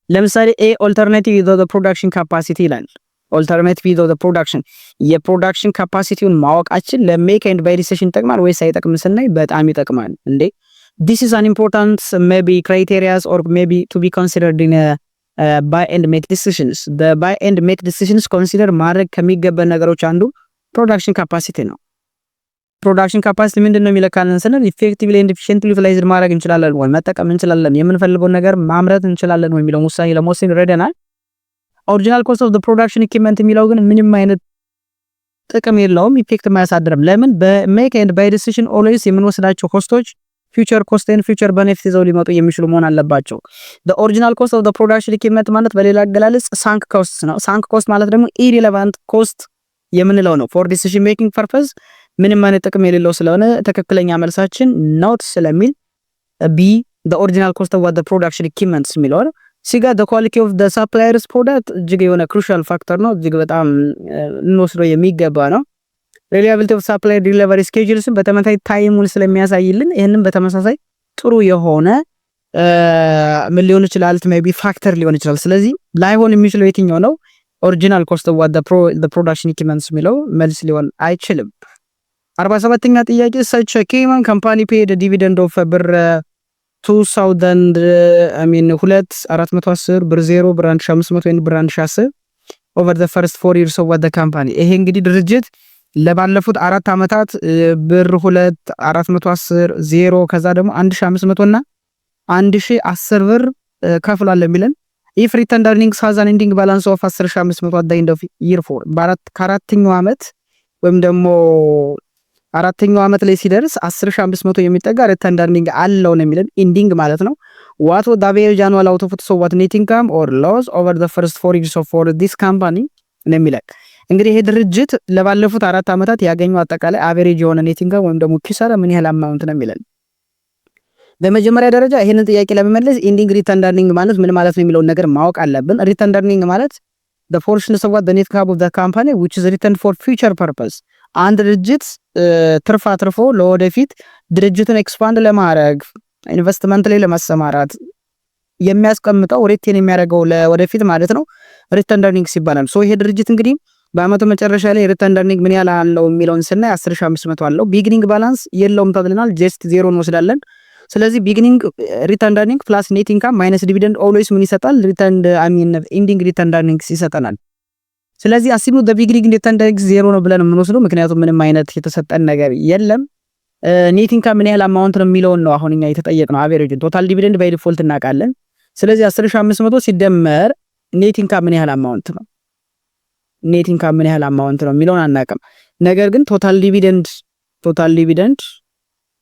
ለምሳሌ ኤ ኦልተርናቲቭ ዊዝ ዘ ፕሮዳክሽን ካፓሲቲ ይላል። ኦልተርናቲቭ ዊዝ ዘ ፕሮዳክሽን የፕሮዳክሽን ካፓሲቲውን ማወቃችን ለሜክ ኤንድ ባይ ዲሲዥን ይጠቅማል ወይስ አይጠቅም ስናይ በጣም ይጠቅማል። እንዴ this is an important maybe criteria or maybe to be considered in a buy and make decisions. The buy and make decisions consider ማድረግ ከሚገባ ነገሮች አንዱ ፕሮዳክሽን ካፓሲቲ ነው። ፕሮዳክሽን ካፓሲቲ ምንድነው የሚለካልን ስንል ኢፌክቲቭሊ ኤንድ ኤፊሺየንትሊ ዩቲላይዝ ማድረግ እንችላለን ወይ መጠቀም እንችላለን፣ የምንፈልገው ነገር ማምረት እንችላለን ወይ የሚለው ውሳኔ ለመወሰን ይረዳናል። ኦሪጂናል ኮስት ኦፍ ዘ ፕሮዳክሽን ኢኩዊፕመንት የሚለው ግን ምንም አይነት ጥቅም የለውም፣ ኢፌክት ማያሳድርም። ለምን? በሜክ ኤንድ ባይ ዲሲዥን ኦልዌይስ የምንወስዳቸው ኮስቶች ፊውቸር ኮስት ኤንድ ፊውቸር ቤኔፊት ይዘው ሊመጡ የሚችሉ መሆን አለባቸው። the original cost of the production equipment ማለት በሌላ አገላለጽ ሳንክ ኮስት ነው። ሳንክ ኮስት ማለት ደግሞ irrelevant ኮስት የምንለው ነው። for decision making purpose ምንም አይነት ጥቅም የሌለው ስለሆነ ትክክለኛ መልሳችን ኖት ስለሚል ቢ the original cost of the production equipments የሚለው ነው። ሲጋ the quality of the supplier's product እጅግ የሆነ crucial factor ነው። እጅግ በጣም እንወስደው የሚገባ ነው። reliability of supplier delivery schedules በተመሳሳይ ታይሙን ስለሚያሳይልን ይሄንን በተመሳሳይ ጥሩ የሆነ ምን ሊሆን ይችላል maybe ፋክተር ሊሆን ይችላል። ስለዚህ ላይሆን የሚችለው የትኛው ነው? original cost of the production equipments የሚለው መልስ ሊሆን አይችልም። 47ኛ ጥያቄ such a Cayman company paid a dividend of ብር 2000 410 ብር 0 ብር 1500 ወይም ብር 1010 over the first 4 years of the company። ይሄ እንግዲህ ድርጅት ለባለፉት 4 አመታት ብር 2 410 0 ከዛ ደግሞ 1500 እና 1010 ብር ከፍሏል የሚለን if returned earnings has an ending balance of 10500 at the end of year 4 ከአራተኛው አመት ወይም ደግሞ አራተኛው አመት ላይ ሲደርስ 10500 የሚጠጋ returned earning አለው ነው የሚለን ending ማለት ነው። what would the average annual output of what net income or loss over the first 4 years of for this company ነው የሚለን። እንግዲህ ይሄ ድርጅት ለባለፉት 4 አመታት ያገኘው አጠቃላይ አቨሬጅ የሆነ ኔት ኢንካም ወይም ደግሞ ኪሳራ ምን ያህል አማውንት ነው የሚለን። በመጀመሪያ ደረጃ ይሄንን ጥያቄ ለመመለስ ኢንዲንግ ሪተርን እርኒንግ ማለት ምን ማለት ነው የሚለውን ነገር ማወቅ አለብን። ሪተርን እርኒንግ ማለት the portion of the net income of the company which is returned for future purpose አንድ ድርጅት ትርፍ አትርፎ ለወደፊት ድርጅቱን ኤክስፓንድ ለማድረግ ኢንቨስትመንት ላይ ለማሰማራት የሚያስቀምጠው ሪቴን የሚያደርገው ለወደፊት ማለት ነው ሪተርን እርኒንግስ ይባላል። ሶ ይሄ ድርጅት እንግዲህ በአመቱ መጨረሻ ላይ ሪተርን እርኒንግ ምን ያህል አለው የሚለውን ስናይ 10500 አለው። ቢጊኒንግ ባላንስ የለውም ተብለናል። ጀስት ዜሮ እንወስዳለን። ስለዚህ ቢጊኒንግ ሪተርን እርኒንግ ፕላስ ኔት ኢንካም ማይነስ ዲቪደንድ ኦልዌይስ ምን ይሰጣል? ኢንዲንግ ሪተርን እርኒንግስ ይሰጠናል። ስለዚህ አሲሙ the beginning ሪተርን እርኒንግስ ዜሮ ነው ብለን የምንወስደው ምክንያቱም ምንም አይነት የተሰጠን ነገር የለም። ኔት ኢንካም ምን ያህል አማውንት ነው የሚለውን ነው አሁን እኛ የተጠየቅነው። አቨሬጅ ቶታል ዲቪደንድ ባይ ዲፎልት እናውቃለን። ስለዚህ 10500 ሲደመር ኔት ኢንካም ምን ያህል አማውንት ነው ኔት ኢንካም ምን ያህል አማውንት ነው የሚለውን አናውቅም። ነገር ግን ቶታል ዲቪደንድ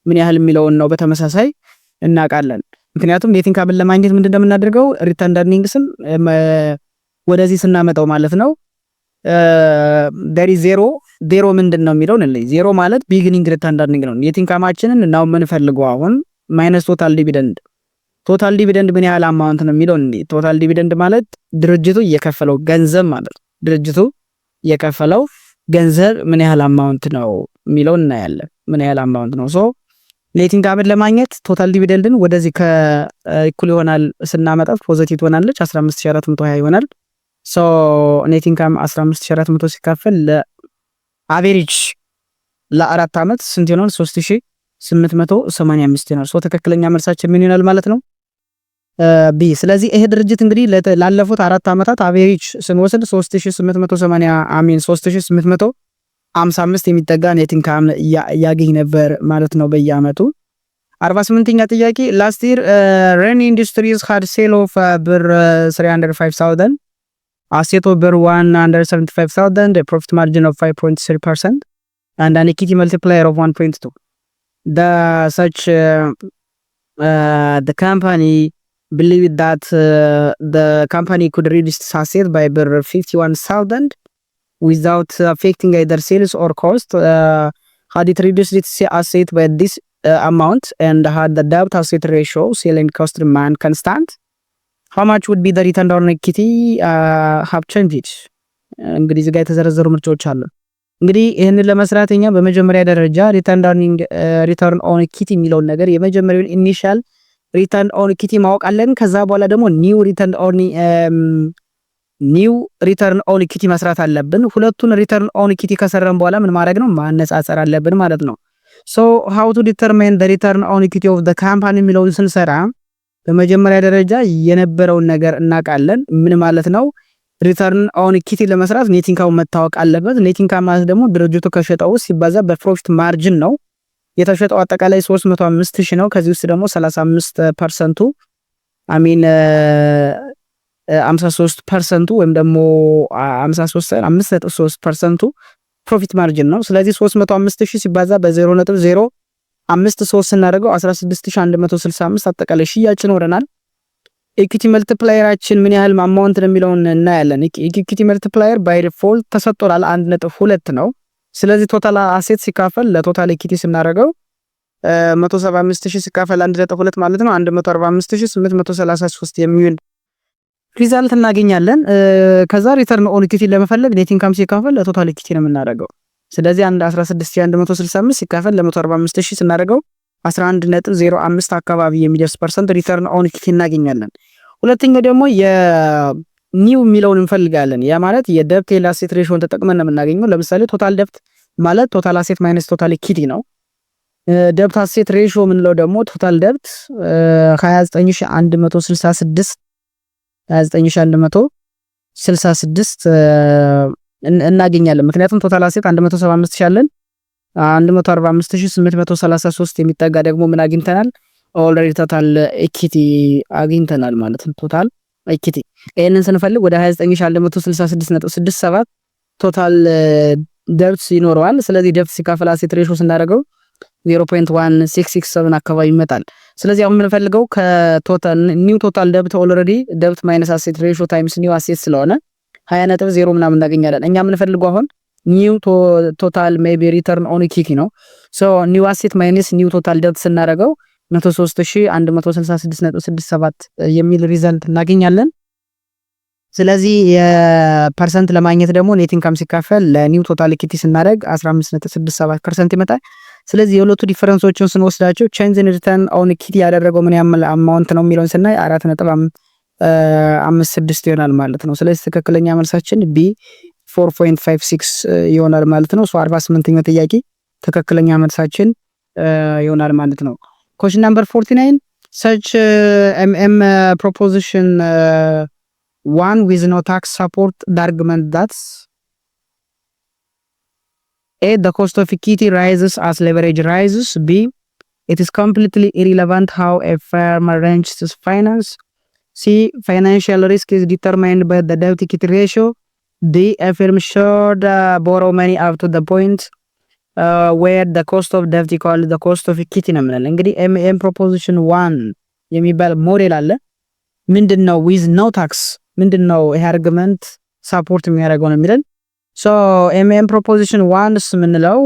ምን ያህል የሚለውን ነው በተመሳሳይ እናውቃለን። ምክንያቱም ኔት ኢንካምን ለማግኘት ምንድን ነው የምናደርገው? ሪተርን እርኒንግስም ወደዚህ ስናመጣው ማለት ነው ዜሮ ምንድን ነው የሚለውን እንለይ። ዜሮ ማለት ቢጊኒንግ ሪተርን እርኒንግ ነው። ኔት ኢንካማችንን እናው የምንፈልገው አሁን ማይነስ ቶታል ዲቪደንድ ምን ያህል አማውንት ነው የሚለውን እንለይ። ቶታል ዲቪደንድ ማለት ድርጅቱ እየከፈለው ገንዘብ ማለት ነው። ድርጅቱ የከፈለው ገንዘብ ምን ያህል አማውንት ነው የሚለውን እናያለን። ምን ያህል አማውንት ነው። ሶ ኔት ኢንካምን ለማግኘት ቶታል ዲቪደንድን ወደዚህ ከኢኩል ይሆናል ስናመጣት ፖዚቲቭ ትሆናለች 15420 ይሆናል። ሶ ኔት ኢንካም 15400 ሲካፈል ለአቨሬጅ ለአራት አመት ስንት ይሆናል? 3885 ይሆናል። ሶ ትክክለኛ መልሳችን ምን ይሆናል ማለት ነው? ቢ። ስለዚህ ይሄ ድርጅት እንግዲህ ላለፉት 4 አመታት አቨሬጅ ስንወስድ 3855 የሚጠጋ ኔት ኢንካም ያገኝ ነበር ማለት ነው በየአመቱ። 48ኛ ጥያቄ ላስት ይር ረኒ ኢንዱስትሪስ ሃድ ሴል ኦፍ ብር 305000 አሴት ኦፍ ብር 175000 ፕሮፊት ማርጂን ኦፍ 5.3% and an equity multiplier of 1.2. The company believed that the company could reduce its asset by 51,000 without affecting either sales or cost. Had it reduced its asset by this amount and had the debt asset ratio sale and cost remain constant, how much would be the return on equity have changed? እንግዲህ እዚህ ጋር የተዘረዘሩ ምርጫዎች አሉ። እንግዲህ ይሄንን ለመስራት እኛ በመጀመሪያ ደረጃ ሪተርን ኦን ኢኩዊቲ የሚለውን ነገር የመጀመሪያውን ኢኒሻል ሪተርን ኦን ኢኩዊቲ ማወቅ አለን። ከዛ በኋላ ደግሞ ኒው ሪተርን ኦን ኢኩዊቲ መስራት አለብን። ሁለቱን ሪተርን ኦን ኢኩዊቲ ከሰራን በኋላ ምን ማድረግ ነው? ማነጻጸር አለብን ማለት ነው። ሶ how to determine the return on equity of the company የሚለውን ስንሰራ በመጀመሪያ ደረጃ የነበረውን ነገር እናውቃለን። ምን ማለት ነው? ሪተርን ኦን ኢኩዊቲ ለመስራት ኔት ኢንካም መታወቅ አለበት። ኔት ኢንካም ማለት ደግሞ ድርጅቱ ከሸጠው ሲባዛ በፕሮፊት ማርጂን ነው። የተሸጠው አጠቃላይ 305000 ነው። ከዚህ ውስጥ ደግሞ 35% 53% ወይም ደግሞ 5.3% ፕሮፊት ማርጂን ነው። ስለዚህ 305000 ሲባዛ በ0.053 ስናደርገው 16165 አጠቃላይ ሽያጭ ይኖረናል። ኢኩዊቲ መልቲፕላየራችን ምን ያህል አማውንት ነው የሚለውን እናያለን። ኢኩዊቲ መልቲፕላየር ባይ ዲፎልት ተሰጥቷል 1.2 ነው። ስለዚህ ቶታል አሴት ሲካፈል ለቶታል ኢኩዊቲ ስናደርገው 175000 ሲካፈል 1.2 ማለት ነው 145833 የሚል ሪዛልት እናገኛለን። ከዛ ሪተርን ኦን ኢኩዊቲ ለመፈለግ ኔት ኢንካም ሲካፈል ለቶታል ኢኩዊቲ ነው የምናደርገው። ስለዚህ 16165 ሲካፈል ለ145000 ስናደርገው 11.05 አካባቢ የሚደርስ ፐርሰንት ሪተርን ኦን ኢኩዊቲ እናገኛለን። ሁለተኛው ደግሞ የኒው የሚለውን እንፈልጋለን። ያ ማለት የደብት አሴት ሬሾን ተጠቅመን ነው የምናገኘው። ለምሳሌ ቶታል ደብት ማለት ቶታል አሴት ማይነስ ቶታል ኢኩዊቲ ነው። ደብት አሴት ሬሾ የምንለው ደግሞ ቶታል ደብት 29166 እናገኛለን። ምክንያቱም ቶታል አሴት 175000 አለን 145833 የሚጠጋ ደግሞ ምን አግኝተናል? ኦልሬዲ ቶታል ኢኩዊቲ አግኝተናል ማለት ነው። ቶታል ኢኩዊቲ ይሄንን ስንፈልግ ወደ 29166.67 ቶታል ደብት ይኖረዋል። ስለዚህ ደብት ሲካፈል አሴት ሬሾ ስናደርገው 0.1667 አካባቢ ይመጣል። ስለዚህ አሁን የምንፈልገው ከቶታል ኒው ቶታል ደብት ኦልሬዲ ደብት ማይነስ አሴት ሬሾ ታይምስ ኒው አሴት ስለሆነ 20.0 ምናምን እናገኛለን። እኛ የምንፈልገው አሁን ኒው ቶታል ሜቢ ሪተርን ኦን ኢኩዊቲ ነው። ሶ ኒው አሴት ማይነስ ኒው ቶታል ደብት ስናደርገው 103166.67 የሚል ሪዛልት እናገኛለን። ስለዚህ የፐርሰንት ለማግኘት ደግሞ ኔት ኢንካም ሲካፈል ለኒው ቶታል ኢኩዊቲ ስናደርግ 15.67% ይመጣል። ስለዚህ የሁለቱ ዲፈረንሶችን ስንወስዳቸው ቼንጅ ኢን ሪተርን ኦን ኢኩዊቲ ያደረገው ምን ያህል አማውንት ነው የሚለውን ስናይ 4.56 ይሆናል ማለት ነው። ስለዚህ ትክክለኛ መልሳችን ቢ 4.56 ይሆናል ማለት ነው። 48ኛው ጥያቄ ትክክለኛ መልሳችን ይሆናል ማለት ነው። Question number 49 such proposition 1 with no tax support the argument that A, the cost of equity rises as leverage rises. B, it is completely irrelevant how a firm arranges its finance. C, financial risk is determined by the debt equity ratio. D, a firm should borrow money up to the point where the cost of debt equal the cost of equity ነው የምንለው። እንግዲህ ኤምኤም ፕሮፖዚሽን 1 የሚባል ሞዴል አለ። ምንድነው ዊዝ ኖ ታክስ ምንድነው ይሄ አርጉመንት ሳፖርት የሚያደርገው ነው የሚለን። ሶ ኤምኤም ፕሮፖዚሽን 1 የምንለው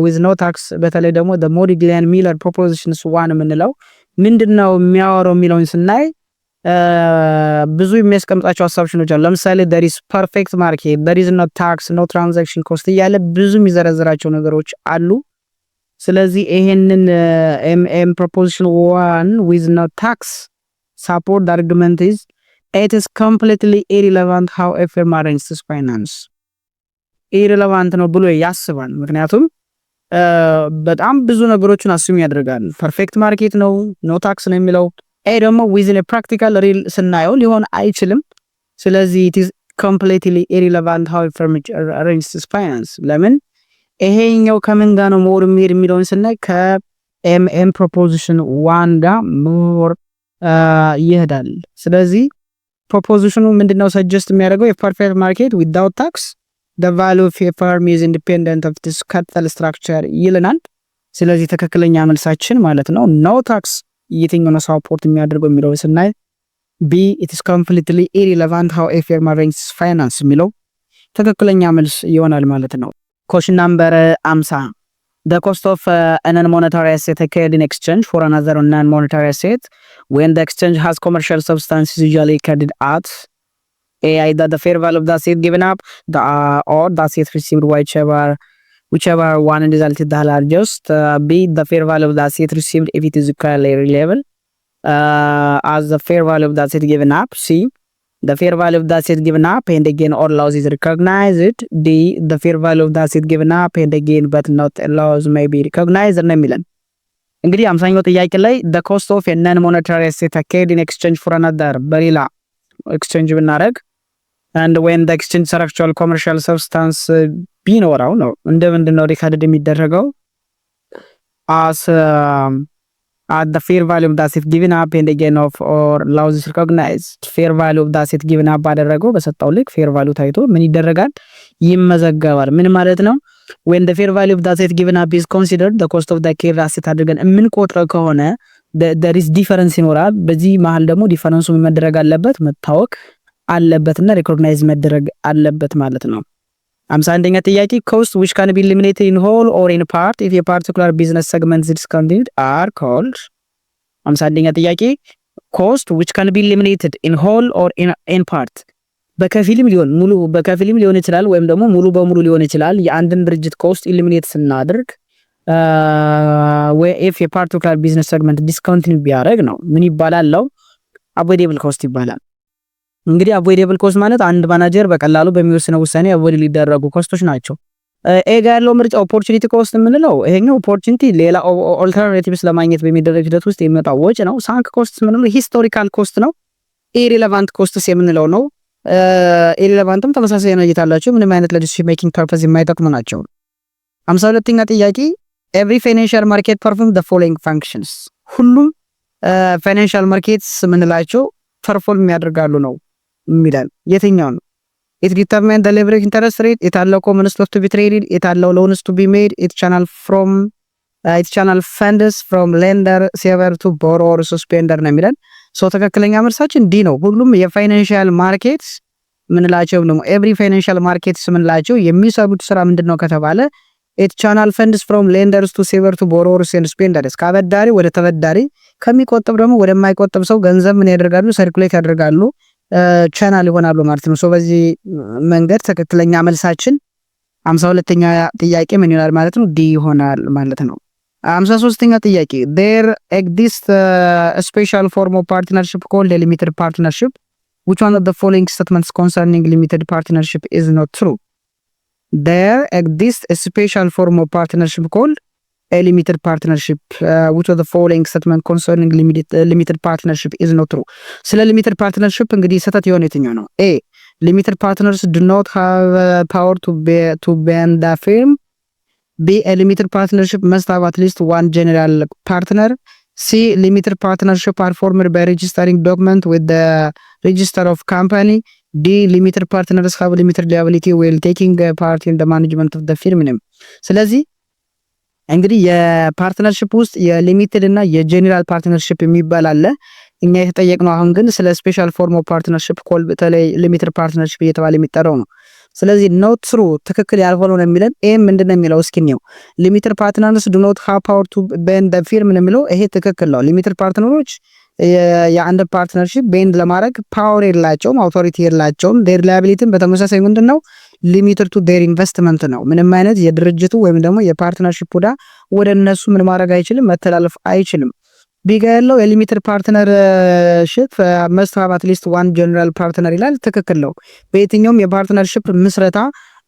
ዊዝ ኖ ታክስ በተለይ ደግሞ the ሞዲግሊያን ሚለር ፕሮፖዚሽንስ 1 የምንለው ምንድነው የሚያወራው የሚለውን ስናይ ብዙ የሚያስቀምጣቸው ሀሳቦች አሉ። ለምሳሌ there is perfect market, there is no tax, no transaction cost እያለ ብዙ የሚዘረዝራቸው ነገሮች አሉ። ስለዚህ ይሄንን ኤምኤም ፕሮፖዚሽን 1 with no tax support the argument is it is completely irrelevant how a firm arranges finance. ኢሪሌቫንት ነው ብሎ ያስባል። ምክንያቱም በጣም ብዙ ነገሮችን አስዩም ያደርጋል። ፐርፌክት ማርኬት ነው ኖ ታክስ ነው የሚለው ይሄ ደግሞ ዊዝን ፕራክቲካል ሪል ስናየው ሊሆን አይችልም። ስለዚህ it is completely irrelevant how a firm arranges its finance። ለምን ይሄኛው ከምን ጋር ነው ሞር የሚለውን ስናይ ከኤምኤም ፕሮፖዚሽን 1 ጋር ሞር ይሄዳል። ስለዚህ ፕሮፖዚሽኑ ምንድነው ሰጀስት የሚያደርገው የፐርፌክት ማርኬት ዊዛውት ታክስ the value of a firm is independent of this capital structure ይልናል። ስለዚህ ትክክለኛ መልሳችን ማለት ነው no tax የትኛው ነው ሳፖርት የሚያደርገው የሚለው ስናይ B, it is completely irrelevant how a firm arranges finance የሚለው ትክክለኛ መልስ ይሆናል ማለት ነው። Question number 50 the cost of a non-monetary asset acquired in exchange for another non-monetary asset when the exchange has commercial substance is usually carried at A, either the fair value of the asset given up or the asset received whichever one resulted the largest. B, the fair value of the asset received if it is equally reliable as the fair value of the asset given up. C, the fair value of the asset given up and again or loss is recognized. D, the fair value of the asset given up and again but not a loss may be recognized ነው የሚለን። እንግዲህ 50ኛው ጥያቄ ላይ the cost of a non-monetary asset acquired in exchange for another በሌላ ኤክስቼንጅ ብናደርግ and when the exchange actual commercial substance ቢኖረው ነው እንደምንድነው ሪካርድ የሚደረገው as at the fair value of the asset given up and again of or loss is recognized. fair value of the asset given up ባደረገው በሰጣው ልክ fair value ታይቶ ምን ይደረጋል ይመዘገባል። ምን ማለት ነው when the fair value of the asset given up is considered the cost of the acquired asset አድርገን የምንቆጥረው ከሆነ there is difference ይኖራል። በዚህ መሃል ደግሞ ዲፈረንሱ መደረግ አለበት መታወቅ አለበትና ሪኮግናይዝ መደረግ አለበት ማለት ነው። 51ኛ ጥያቄ cost which can be eliminated in whole or in part if a particular business segment is discontinued are called 51ኛ ጥያቄ cost which can be eliminated in whole or in part በከፊልም ሊሆን ይችላል ወይም ደግሞ ሙሉ በሙሉ ሊሆን ይችላል የአንድን ድርጅት ኮስት ኢሊሚኔት ስናደርግ if a particular business segment discontinue ቢያደርግ ነው ምን ይባላል avoidable cost ይባላል። እንግዲህ avoidable cost ማለት አንድ ማናጀር በቀላሉ በሚወስነው ውሳኔ avoid ሊደረጉ ኮስቶች ናቸው። ኤ ጋር ያለው ምርጫ opportunity cost የምንለው ይሄኛው opportunity ሌላ alternatives ለማግኘት በሚደረግ ሂደት ውስጥ የሚመጣው ወጪ ነው። sunk cost የምንለው historical cost ነው። irrelevant costs የምንለው ነው። irrelevantም ተመሳሳይ ነው እይታላችሁ ምንም አይነት ለዲሲሽን ሜኪንግ ፐርፐዝ የማይጠቅሙ ናቸው። 52ኛ ጥያቄ every financial market perform the following functions ሁሉም ፋይናንሻል ማርኬትስ የምንላቸው ፐርፎርም ያደርጋሉ ነው የሚላል የትኛው ነው? it determine the leverage interest rate የታለው common stock to be traded የታለው loans to be made it channel funds from lender saver to borrower suspender ነው የሚላል ሶ ትክክለኛ መልሳችን ዲ ነው። ሁሉም የፋይናንሻል ማርኬትስ ምንላቸው ነው every financial markets ምንላቸው የሚሰሩት ስራ ምንድነው ከተባለ it channel funds from lenders to saver to borrowers and spenders ከአበዳሪ ወደ ተበዳሪ ከሚቆጥብ ደግሞ ወደ ማይቆጥብ ሰው ገንዘብ ምን ያደርጋሉ ሰርኩሌት ያደርጋሉ ቻናል ይሆናሉ ማለት ነው። ሶ በዚህ መንገድ ትክክለኛ መልሳችን 52ኛ ጥያቄ ምን ይሆናል ማለት ነው ዲ ይሆናል ማለት ነው። 53ኛ ጥያቄ there exists a special form of partnership called a limited partnership which one of the following statements concerning limited partnership is not true? There exists a special form of partnership called a limited partnership which of the following statement concerning limited partnership is not true? ስለ limited partnership እንግዲህ ሰተት የሆነ የትኛው ነው? A limited partners do not have power to bend the firm. B a limited partnership must have at least one general partner. C limited partnership are formed by registering document with the register of company. D limited partners have limited liability while taking part in the management of the firm name. ስለዚህ እንግዲህ የፓርትነርሺፕ ውስጥ የሊሚትድ እና የጄኔራል ፓርትነርሺፕ የሚባል አለ። እኛ የተጠየቅነው አሁን ግን ስለ ስፔሻል ፎርም ኦፍ ፓርትነርሺፕ ኮል በተለይ ሊሚትድ ፓርትነርሺፕ እየተባለ የሚጠራው ነው። ስለዚህ ኖት ትሩ ትክክል ያልሆነው ነው የሚለን ኤ ምንድነው የሚለው እስኪ ነው ሊሚትድ ፓርትነርስ ዱ ኖት ሃቭ ፓወር ቱ ቤንድ ዘ ፊርም ነው የሚለው ይሄ ትክክል ነው። ሊሚትድ ፓርትነሮች የአንድ ፓርትነርሺፕ ቤንድ ለማድረግ ፓወር የላቸውም አውቶሪቲ የላቸውም። ዴር ላያቢሊቲም በተመሳሳይ ምንድነው ሊሚትድ ቱ ዴር ኢንቨስትመንት ነው። ምንም አይነት የድርጅቱ ወይም ደግሞ የፓርትነርሺፕ ወደ እነሱ ምን ማድረግ አይችልም መተላለፍ አይችልም። ቢጋ ያለው የሊሚትድ ፓርትነርሺፕ መስት ሃቭ አት ሊስት ዋን ጀነራል ፓርትነር ይላል ትክክል ነው። በየትኛውም የፓርትነርሺፕ ምስረታ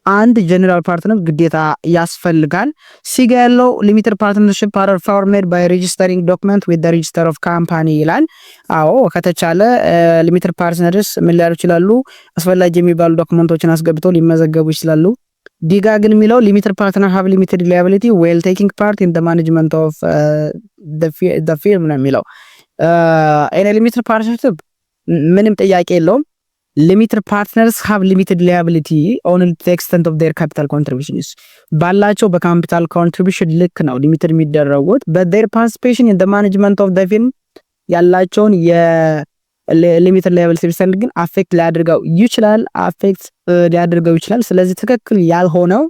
አንድ ጀነራል ፓርትነር ግዴታ ያስፈልጋል። ሲጋ ያለው ሊሚትድ ፓርትነርሺፕ አር ፎርምድ ባይ ሬጂስተሪንግ ዶክመንት ዊዝ ዘ ሬጂስተር ኦፍ ካምፓኒ ይላል። አዎ ከተቻለ ሊሚትድ ፓርትነርስ ምን ሊያደርጉ ይችላሉ አስፈላጊ የሚባሉ ዶክመንቶችን አስገብተው ሊመዘገቡ ይችላሉ። ዲጋ ግን የሚለው ሊሚትድ ፓርትነር ሃቭ ሊሚትድ ላያቢሊቲ ዌል ቴኪንግ ፓርት ኢን ዘ ማኔጅመንት ኦፍ ዘ ፊርም ነው የሚለው ኤኒ ሊሚትድ ፓርትነርሺፕ ምንም ጥያቄ የለውም። limited partners have limited liability only to the extent of their capital contributions ባላቸው በካፒታል ኮንትሪቢዩሽን ልክ ነው ሊሚትድ የሚደረጉት but their participation in the management of the firm ያላቸውን የሊሚትድ liability percent ግን አፌክት ሊያደርገው ይችላል ስለዚህ ትክክል ያልሆነው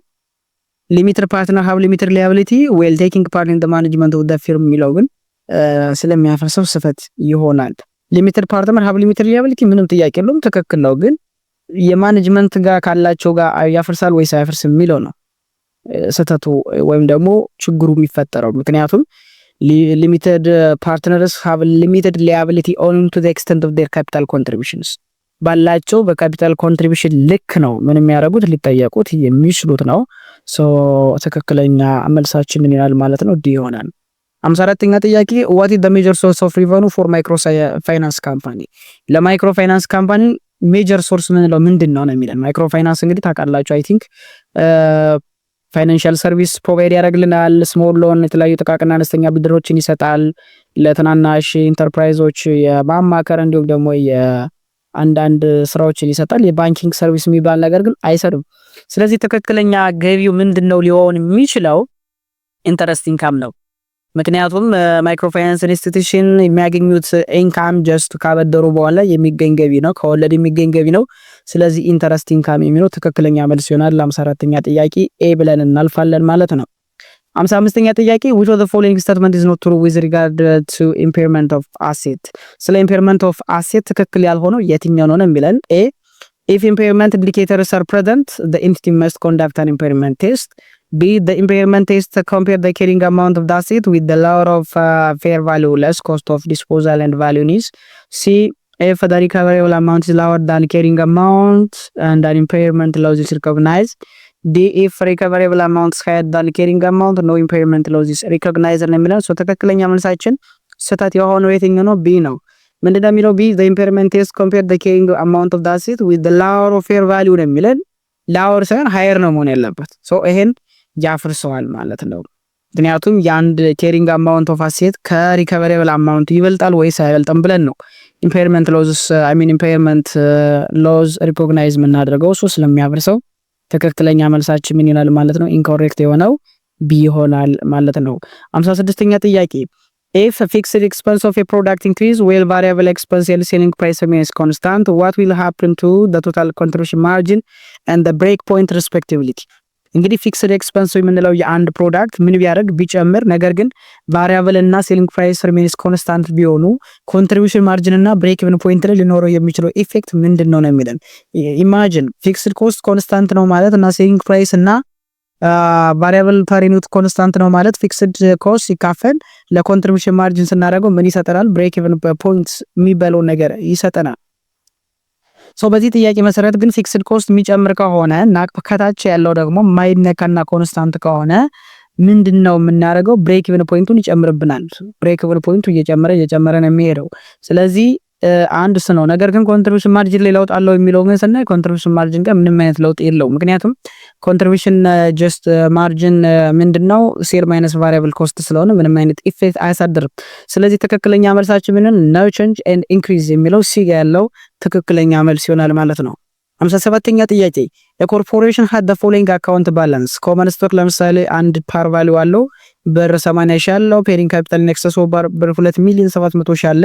limited partner have limited liability while taking part in the management of the firm የሚለው ግን ስለሚያፈርሰው ስህተት ይሆናል። ሊሚትድ ፓርትነር ሃቭ ሊሚትድ ላያቢሊቲ ምንም ጥያቄ የለውም ትክክል ነው። ግን የማኔጅመንት ጋር ካላቸው ጋር ያፈርሳል ወይስ አያፈርስም የሚለው ነው ስህተቱ ወይም ደግሞ ችግሩ የሚፈጠረው። ምክንያቱም ሊሚትድ ፓርትነርስ ሃቭ ሊሚትድ ላያቢሊቲ ኦንሊ ቱ ዘ ኤክስቴንት ኦፍ ዴር ካፒታል ኮንትሪቢዩሽንስ ባላቸው በካፒታል ኮንትሪቢዩሽን ልክ ነው ምን የሚያደርጉት ሊጠየቁት የሚችሉት ነው። ሶ ትክክለኛ መልሳችን ምን ይላል ማለት ነው ዲ ይሆናል። 54ኛ ጥያቄ what is the major source of revenue for micro finance company ለማይክሮ ፋይናንስ ካምፓኒ ሜጀር ሶርስ ምንድነው ነው የሚለን። ማይክሮ ፋይናንስ እንግዲህ ታውቃላችሁ አይ ቲንክ ፋይናንሻል ሰርቪስ ፕሮቫይድ ያደርግልናል። ስሞል ሎን የተለያዩ ጥቃቅንና አነስተኛ ብድሮችን ይሰጣል ለትናናሽ ኢንተርፕራይዞች የማማከር እንዲሁም ደግሞ የአንዳንድ ስራዎችን ይሰጣል። የባንኪንግ ሰርቪስ የሚባል ነገር ግን አይሰጥም። ስለዚህ ትክክለኛ ገቢው ምንድነው ሊሆን የሚችለው ኢንተረስት ኢንካም ነው። ምክንያቱም ማይክሮ ፋይናንስ ኢንስቲትዩሽን የሚያገኙት ኢንካም ጀስት ካበደሩ በኋላ የሚገኝ ገቢ ነው፣ ከወለድ የሚገኝ ገቢ ነው። ስለዚህ ኢንተረስት ኢንካም የሚለው ትክክለኛ መልስ ይሆናል። 54ኛ ጥያቄ ኤ ብለን እናልፋለን ማለት ነው። 55ኛ ጥያቄ which of the following statement is not true with regard to impairment of asset? ስለ impairment of asset ትክክል ያልሆነው የትኛው ነው የሚለን ኤ if impairment indicators are present the entity must conduct an impairment test. B the impairment test compare the carrying amount of the asset with the lower of fair value less cost of disposal and value needs. C if the recoverable amount is lower than carrying amount and an impairment loss is recognized. D if recoverable amount is higher than carrying amount no impairment loss is recognized ነው የሚለው። ትክክለኛ መልሳችን ስህተት የሆነው የትኛው ነው? ቢ ነው። ምንድነው የሚለው? ቢ the impairment test compare the carrying amount of the asset with the lower of fair value ነው የሚለን። lower ሳይሆን higher ነው መሆን ያለበት። ይሄን ያፍርሰዋል ማለት ነው። ምክንያቱም የአንድ carrying amount of asset ከሪከቨሬብል አማውንት ይበልጣል ወይስ አይበልጥም ብለን ነው impairment losses impairment loss recognize የምናደርገው። ስለሚያፍርሰው ትክክለኛ መልሳችን ምን ይላል ማለት ነው? ኢንኮሬክት የሆነው ቢ ይሆናል ማለት ነው። 56ኛ ጥያቄ if fixed expense of a product increase while variable expense and selling price remains constant what will happen to the total contribution margin and the break point respectively? እንግዲህ ፊክስድ ኤክስፐንስ የምንለው የአንድ ፕሮዳክት ምን ቢያደርግ ቢጨምር ነገር ግን ቫሪያብል እና ሴሊንግ ፕራይስ ሪሜንስ ኮንስታንት ቢሆኑ ኮንትሪቢዩሽን ማርጂን እና ብሬክ ኢቭን ፖይንት ላይ ሊኖረው የሚችለው ኢፌክት ምንድነው ነው የሚለን። ኢማጂን ፊክስድ ኮስት ኮንስታንት ነው ማለት እና ሴሊንግ ፕራይስ እና ቫሪያብል ፐር ዩኒት ኮንስታንት ነው ማለት ፊክስድ ኮስት ሲካፈል ለኮንትሪቢዩሽን ማርጂን ስናደርገው ምን ይሰጠናል? ብሬክ ኢቭን ፖይንት የሚባለው ነገር ይሰጠናል። በዚህ ጥያቄ መሰረት ግን ፊክስድ ኮስት የሚጨምር ከሆነ እና ከታች ያለው ደግሞ ማይነካና ኮንስታንት ከሆነ ምንድነው የምናደርገው? ብሬክ ኢቭን ፖይንቱን ይጨምርብናል። ብሬክ ኢቭን ፖይንቱ እየጨመረ ነው የሚሄደው። ስለዚህ አንድ ነው። ነገር ግን ኮንትሪቢዩሽን ማርጂን ላይ ለውጥ አለው የሚለው ግን ስናይ ኮንትሪቢዩሽን ማርጂን ጋር ምንም አይነት ለውጥ የለውም። ምክንያቱም ኮንትሪቢዩሽን ጀስት ማርጂን ምንድነው ሴል ማይነስ ቫሪያብል ኮስት ስለሆነ ምንም አይነት ኢፌክት አያሳድርም። ስለዚህ ትክክለኛ መልሳችን ምንን ነው? ቼንጅ ኤንድ ኢንክሪዝ የሚለው ሲ ጋር ያለው ትክክለኛ መልስ ይሆናል ማለት ነው። 57ኛ ጥያቄ የኮርፖሬሽን had the following account balance common stock ለምሳሌ አንድ ፓር ቫልዩ አለው ብር 80 ሺህ አለው ፔሪንግ ካፒታል ኔክሰስ ኦቨር ብር 2,700,000 አለ።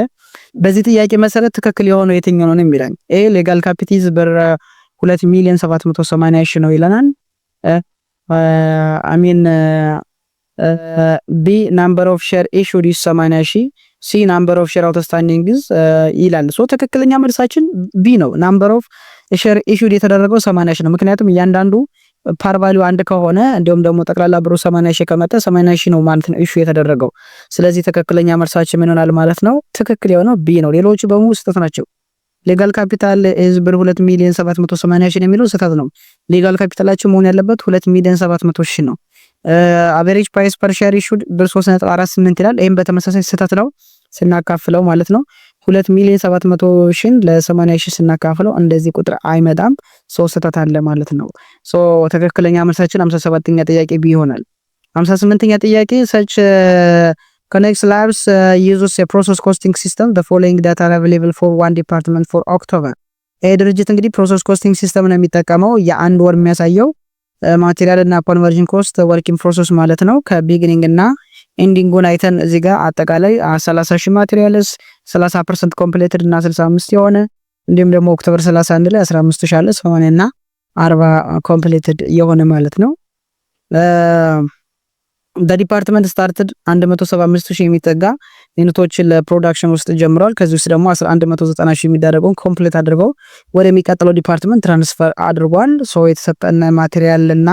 በዚህ ጥያቄ መሰረት ትክክል የሆነው የትኛው ነው የሚለን? ኤ ሌጋል ካፒቲዝ ብር 2,780,000 ነው ይለናል። ቢ ናምበር ኦፍ ሼር ኢሹድ is 80,000 ሲ ናምበር ኦፍ ሼር አውትስታንዲንግ ይላል። ትክክለኛ መልሳችን ቢ ነው። ናምበር ኦፍ ሼር ኢሹድ የተደረገው 80,000 ነው። ምክንያቱም እያንዳንዱ ፓር ቫልዩ አንድ ከሆነ እንዲሁም ደግሞ ጠቅላላ ብሩ 80,000 ከመጣ 80,000 ነው ማለት ነው ኢሹ የተደረገው። ስለዚህ ትክክለኛ መልሳችን ምን ይሆናል ማለት ነው? ትክክል የሆነው ቢ ነው። ሌሎቹ በሙሉ ስህተት ናቸው። ሌጋል ካፒታል ኢዝ ብር 2,780,000 የሚለው ስህተት ነው። ሌጋል ካፒታላችን መሆን ያለበት 2,700,000 ነው። አቨሬጅ ፕራይስ ፐር ሼር ኢሹድ ብር 3.48 ይላል። ይሄም በተመሳሳይ ስህተት ነው ስናካፍለው ማለት ነው። 2,700,000 ለ80,000 ስናካፍለው እንደዚህ ቁጥር አይመጣም። ስህተት አለ ማለት ነው። ትክክለኛ መልሳችን 57ኛ ጥያቄ ቢ ይሆናል። 58ኛ ጥያቄ such Connect Labs uses a process costing system the following data are available for one department for October. ይሄ ድርጅት እንግዲህ ፕሮሰስ ኮስቲንግ ሲስተም ነው የሚጠቀመው። የአንድ ወር የሚያሳየው ማቴሪያል እና ኮንቨርዥን ኮስት ወርኪንግ ፕሮሰስ ማለት ነው። ከቢጊኒንግ እና ኤንዲንጉን አይተን እዚህ ጋር አጠቃላይ 30,000 ማቴሪያልስ 30% ኮምፕሊትድ እና 65 የሆነ እንዲሁም ደግሞ ኦክቶበር 31 ላይ 15,000 አለ 80 እና 40 ኮምፕሊትድ የሆነ ማለት ነው። ዲፓርትመንት ስታርትድ 175,000 የሚጠጋ ዩኒቶችን ለፕሮዳክሽን ውስጥ ጀምሯል። ከዚህ ውስጥ ደግሞ 190,000 የሚደረገውን ኮምፕሊት አድርገው ወደሚቀጥለው ዲፓርትመንት ትራንስፈር አድርጓል። የተሰጠን ማቴሪያል እና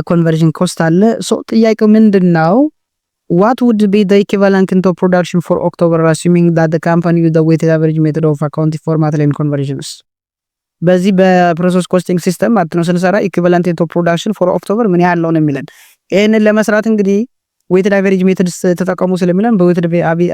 ኮንቨርዥን ኮስት አለ። ጥያቄው ምንድነው? what would be the equivalent into production for October assuming that the company with the weighted average method of accounting for material conversions? በዚህ በፕሮሰስ ኮስቲንግ ሲስተም ማለት ነው ስንሰራ ኢኩቫለንት ኢንቶ ፕሮዳክሽን ፎር ኦክቶበር ምን ያህል ነው የሚለን። ይሄንን ለመስራት እንግዲህ ዌይትድ አቨሬጅ ሜትድስ ተጠቀሙ ስለሚለን በዌይትድ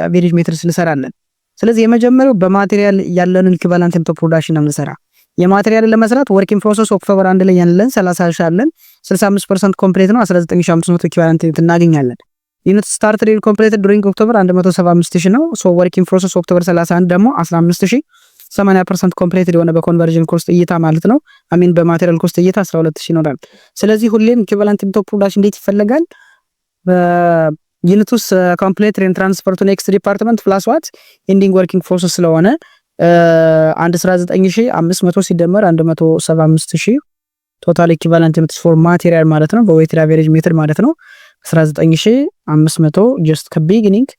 አቨሬጅ ሜትድስ እንሰራለን። ስለዚህ የመጀመሪያው በማቴሪያል ያለንን ኢኩቫለንት ኢንቶ ፕሮዳክሽን ነው የምንሰራ። የማቴሪያል ለመስራት ወርኪንግ ፕሮሰስ ኦክቶበር 1 ላይ ያለን 30,000 አለን 65% ኮምፕሊት ነው 19,500 ኢኩቫለንት እናገኛለን። ዩኒት ስታርት ሪል ኮምፕሊትድ ዱሪንግ ኦክቶበር 175,000 ነው። ወርኪንግ ፕሮሰስ ኦክቶበር 31 ደግሞ 15,000 80% ኮምፕሊትድ የሆነ በኮንቨርዥን ኮስት እይታ ማለት ነው። በማቴሪያል ኮስት እይታ 12,000 ይኖራል። ስለዚህ ሁሌም ኢኩቫለንት ኢንቶ ፕሮዳክሽን እንዴት ይፈልጋል? ዩኒቱስ ኮምፕሌት ሬንት ትራንስፈር ቱ ኔክስት ዲፓርትመንት ፕላስ ዋት ኢንዲንግ ወርኪንግ ፕሮሰስ ስለሆነ 19500 ሲደመር 175000 ቶታል ኢኩቫለንት ዩኒትስ ፎር ማቴሪያል ማለት ነው በዌይትድ አቨሬጅ ሜትድ ማለት ነው 19500 ጀስት ከቢጊኒንግ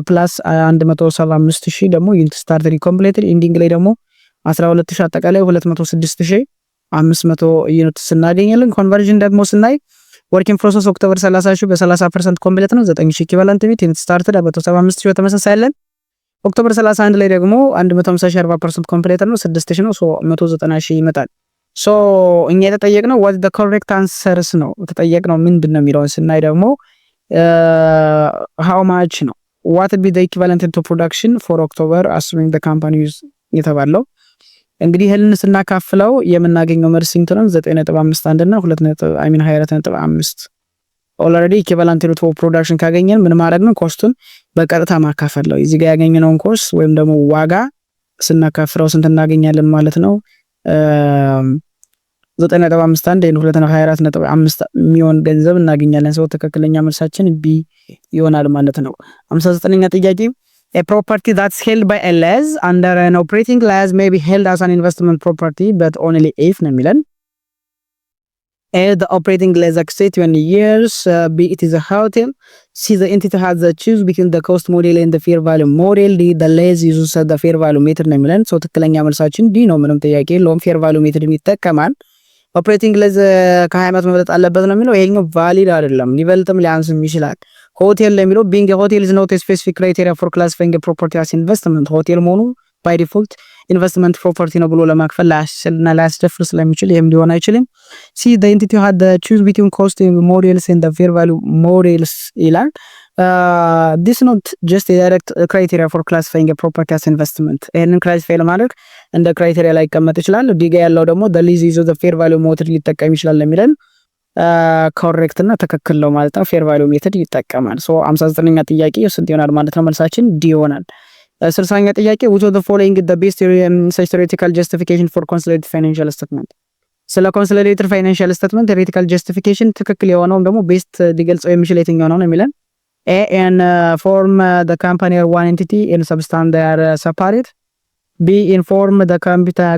ፕላስ 175000 ደግሞ ዩኒት ስታርትድ ኮምፕሌትድ ኢንዲንግ ላይ ደግሞ 12000 አጠቃላይ 206500 ዩኒት ስናገኛለን። ኮንቨርዥን ደግሞ ስናይ ወርኪንግ ፕሮሰስ ኦክቶበር 30 በ30% ኮምፕሌት ነው 9000 ኢኩቫለንት ዩኒት ስታርትድ 175000 በተመሳሳይ አለን። ኦክቶበር 31 ላይ ደግሞ 150 40% ኮምፕሌት ነው 6000 ነው 190000 ይመጣል። ሶ እኛ የተጠየቅነው what the correct answers ነው የተጠየቅነው ምንድነው የሚለውን ስናይ ደግሞ how much ነው what would be the equivalent to production for October assuming the company is የተባለው እንግዲህ ይሄንን ስናካፍለው የምናገኘው መልስ ስንት ነው 9.51 እና 22.5 ኦልሬዲ ኢኩቫለንት ቱ ፕሮዳክሽን ካገኘን ምን ማድረግ ነው ኮስቱን በቀጥታ ማካፈል ነው። እዚህ ጋር ያገኘነውን ኮስት ወይም ደግሞ ዋጋ ስናካፍለው ስንት እናገኛለን ማለት ነው 9.51 እና 22.5 የሚሆን ገንዘብ እናገኛለን። ሰው ትክክለኛ መልሳችን ቢ ይሆናል ማለት ነው። 59ኛ ጥያቄ a property that's held by a lease under an operating lease may be held as an investment property but only if ነው የሚለን A, the operating lease exceeds 20 years. B, it is a hotel. C, the entity has the choose between the cost model and the fair value model. D, the lease uses the fair value method ነው የሚለን ሰው ትክክለኛ መልሳችን ዲ ነው። ምንም ጥያቄ የለውም። fair value method የሚጠቀማል። ኦፕሬቲንግ lease ከ20 ዓመት መብለጥ አለበት ነው የሚለው ይሄኛው ቫሊድ አይደለም። ሊበልጥም ሊያንስም ይችላል። ሆቴል ለሚለው being a hotel is not a specific criteria for classifying a property as investment. ሆቴል መሆኑ by default ኢንቨስትመንት ፕሮፐርቲ ነው ብሎ ለማክፈል ላያስደፍር ስለሚችል ይሄም ሊሆን አይችልም። ሲ the entity had the choose between cost models and the fair value models ይላል። this not just a direct criteria for classifying a property as investment. ይሄንን ክላሲፋይ ለማድረግ እንደ ክራይቴሪያ ላይ ይቀመጥ ይችላል። ዲጋ ያለው ደግሞ the lease uses the fair value method ሊጠቀም ይችላል ለሚለን ኮሬክት እና ትክክል ነው ማለት ነው። ፌር ቫልዩ ሜተድ ይጠቀማል። ሶ 59ኛ ጥያቄ ስንት ይሆናል ማለት ነው? መልሳችን ዲ ይሆናል። 60ኛ ጥያቄ which of the following is the best such theoretical justification for consolidated financial statement? ስለ consolidated financial statement theoretical justification ትክክል የሆነው ደግሞ ቤስት ሊገልጸው የሚችል የትኛው ነው የሚለን A and form the company or one entity in substance they are separate. B inform the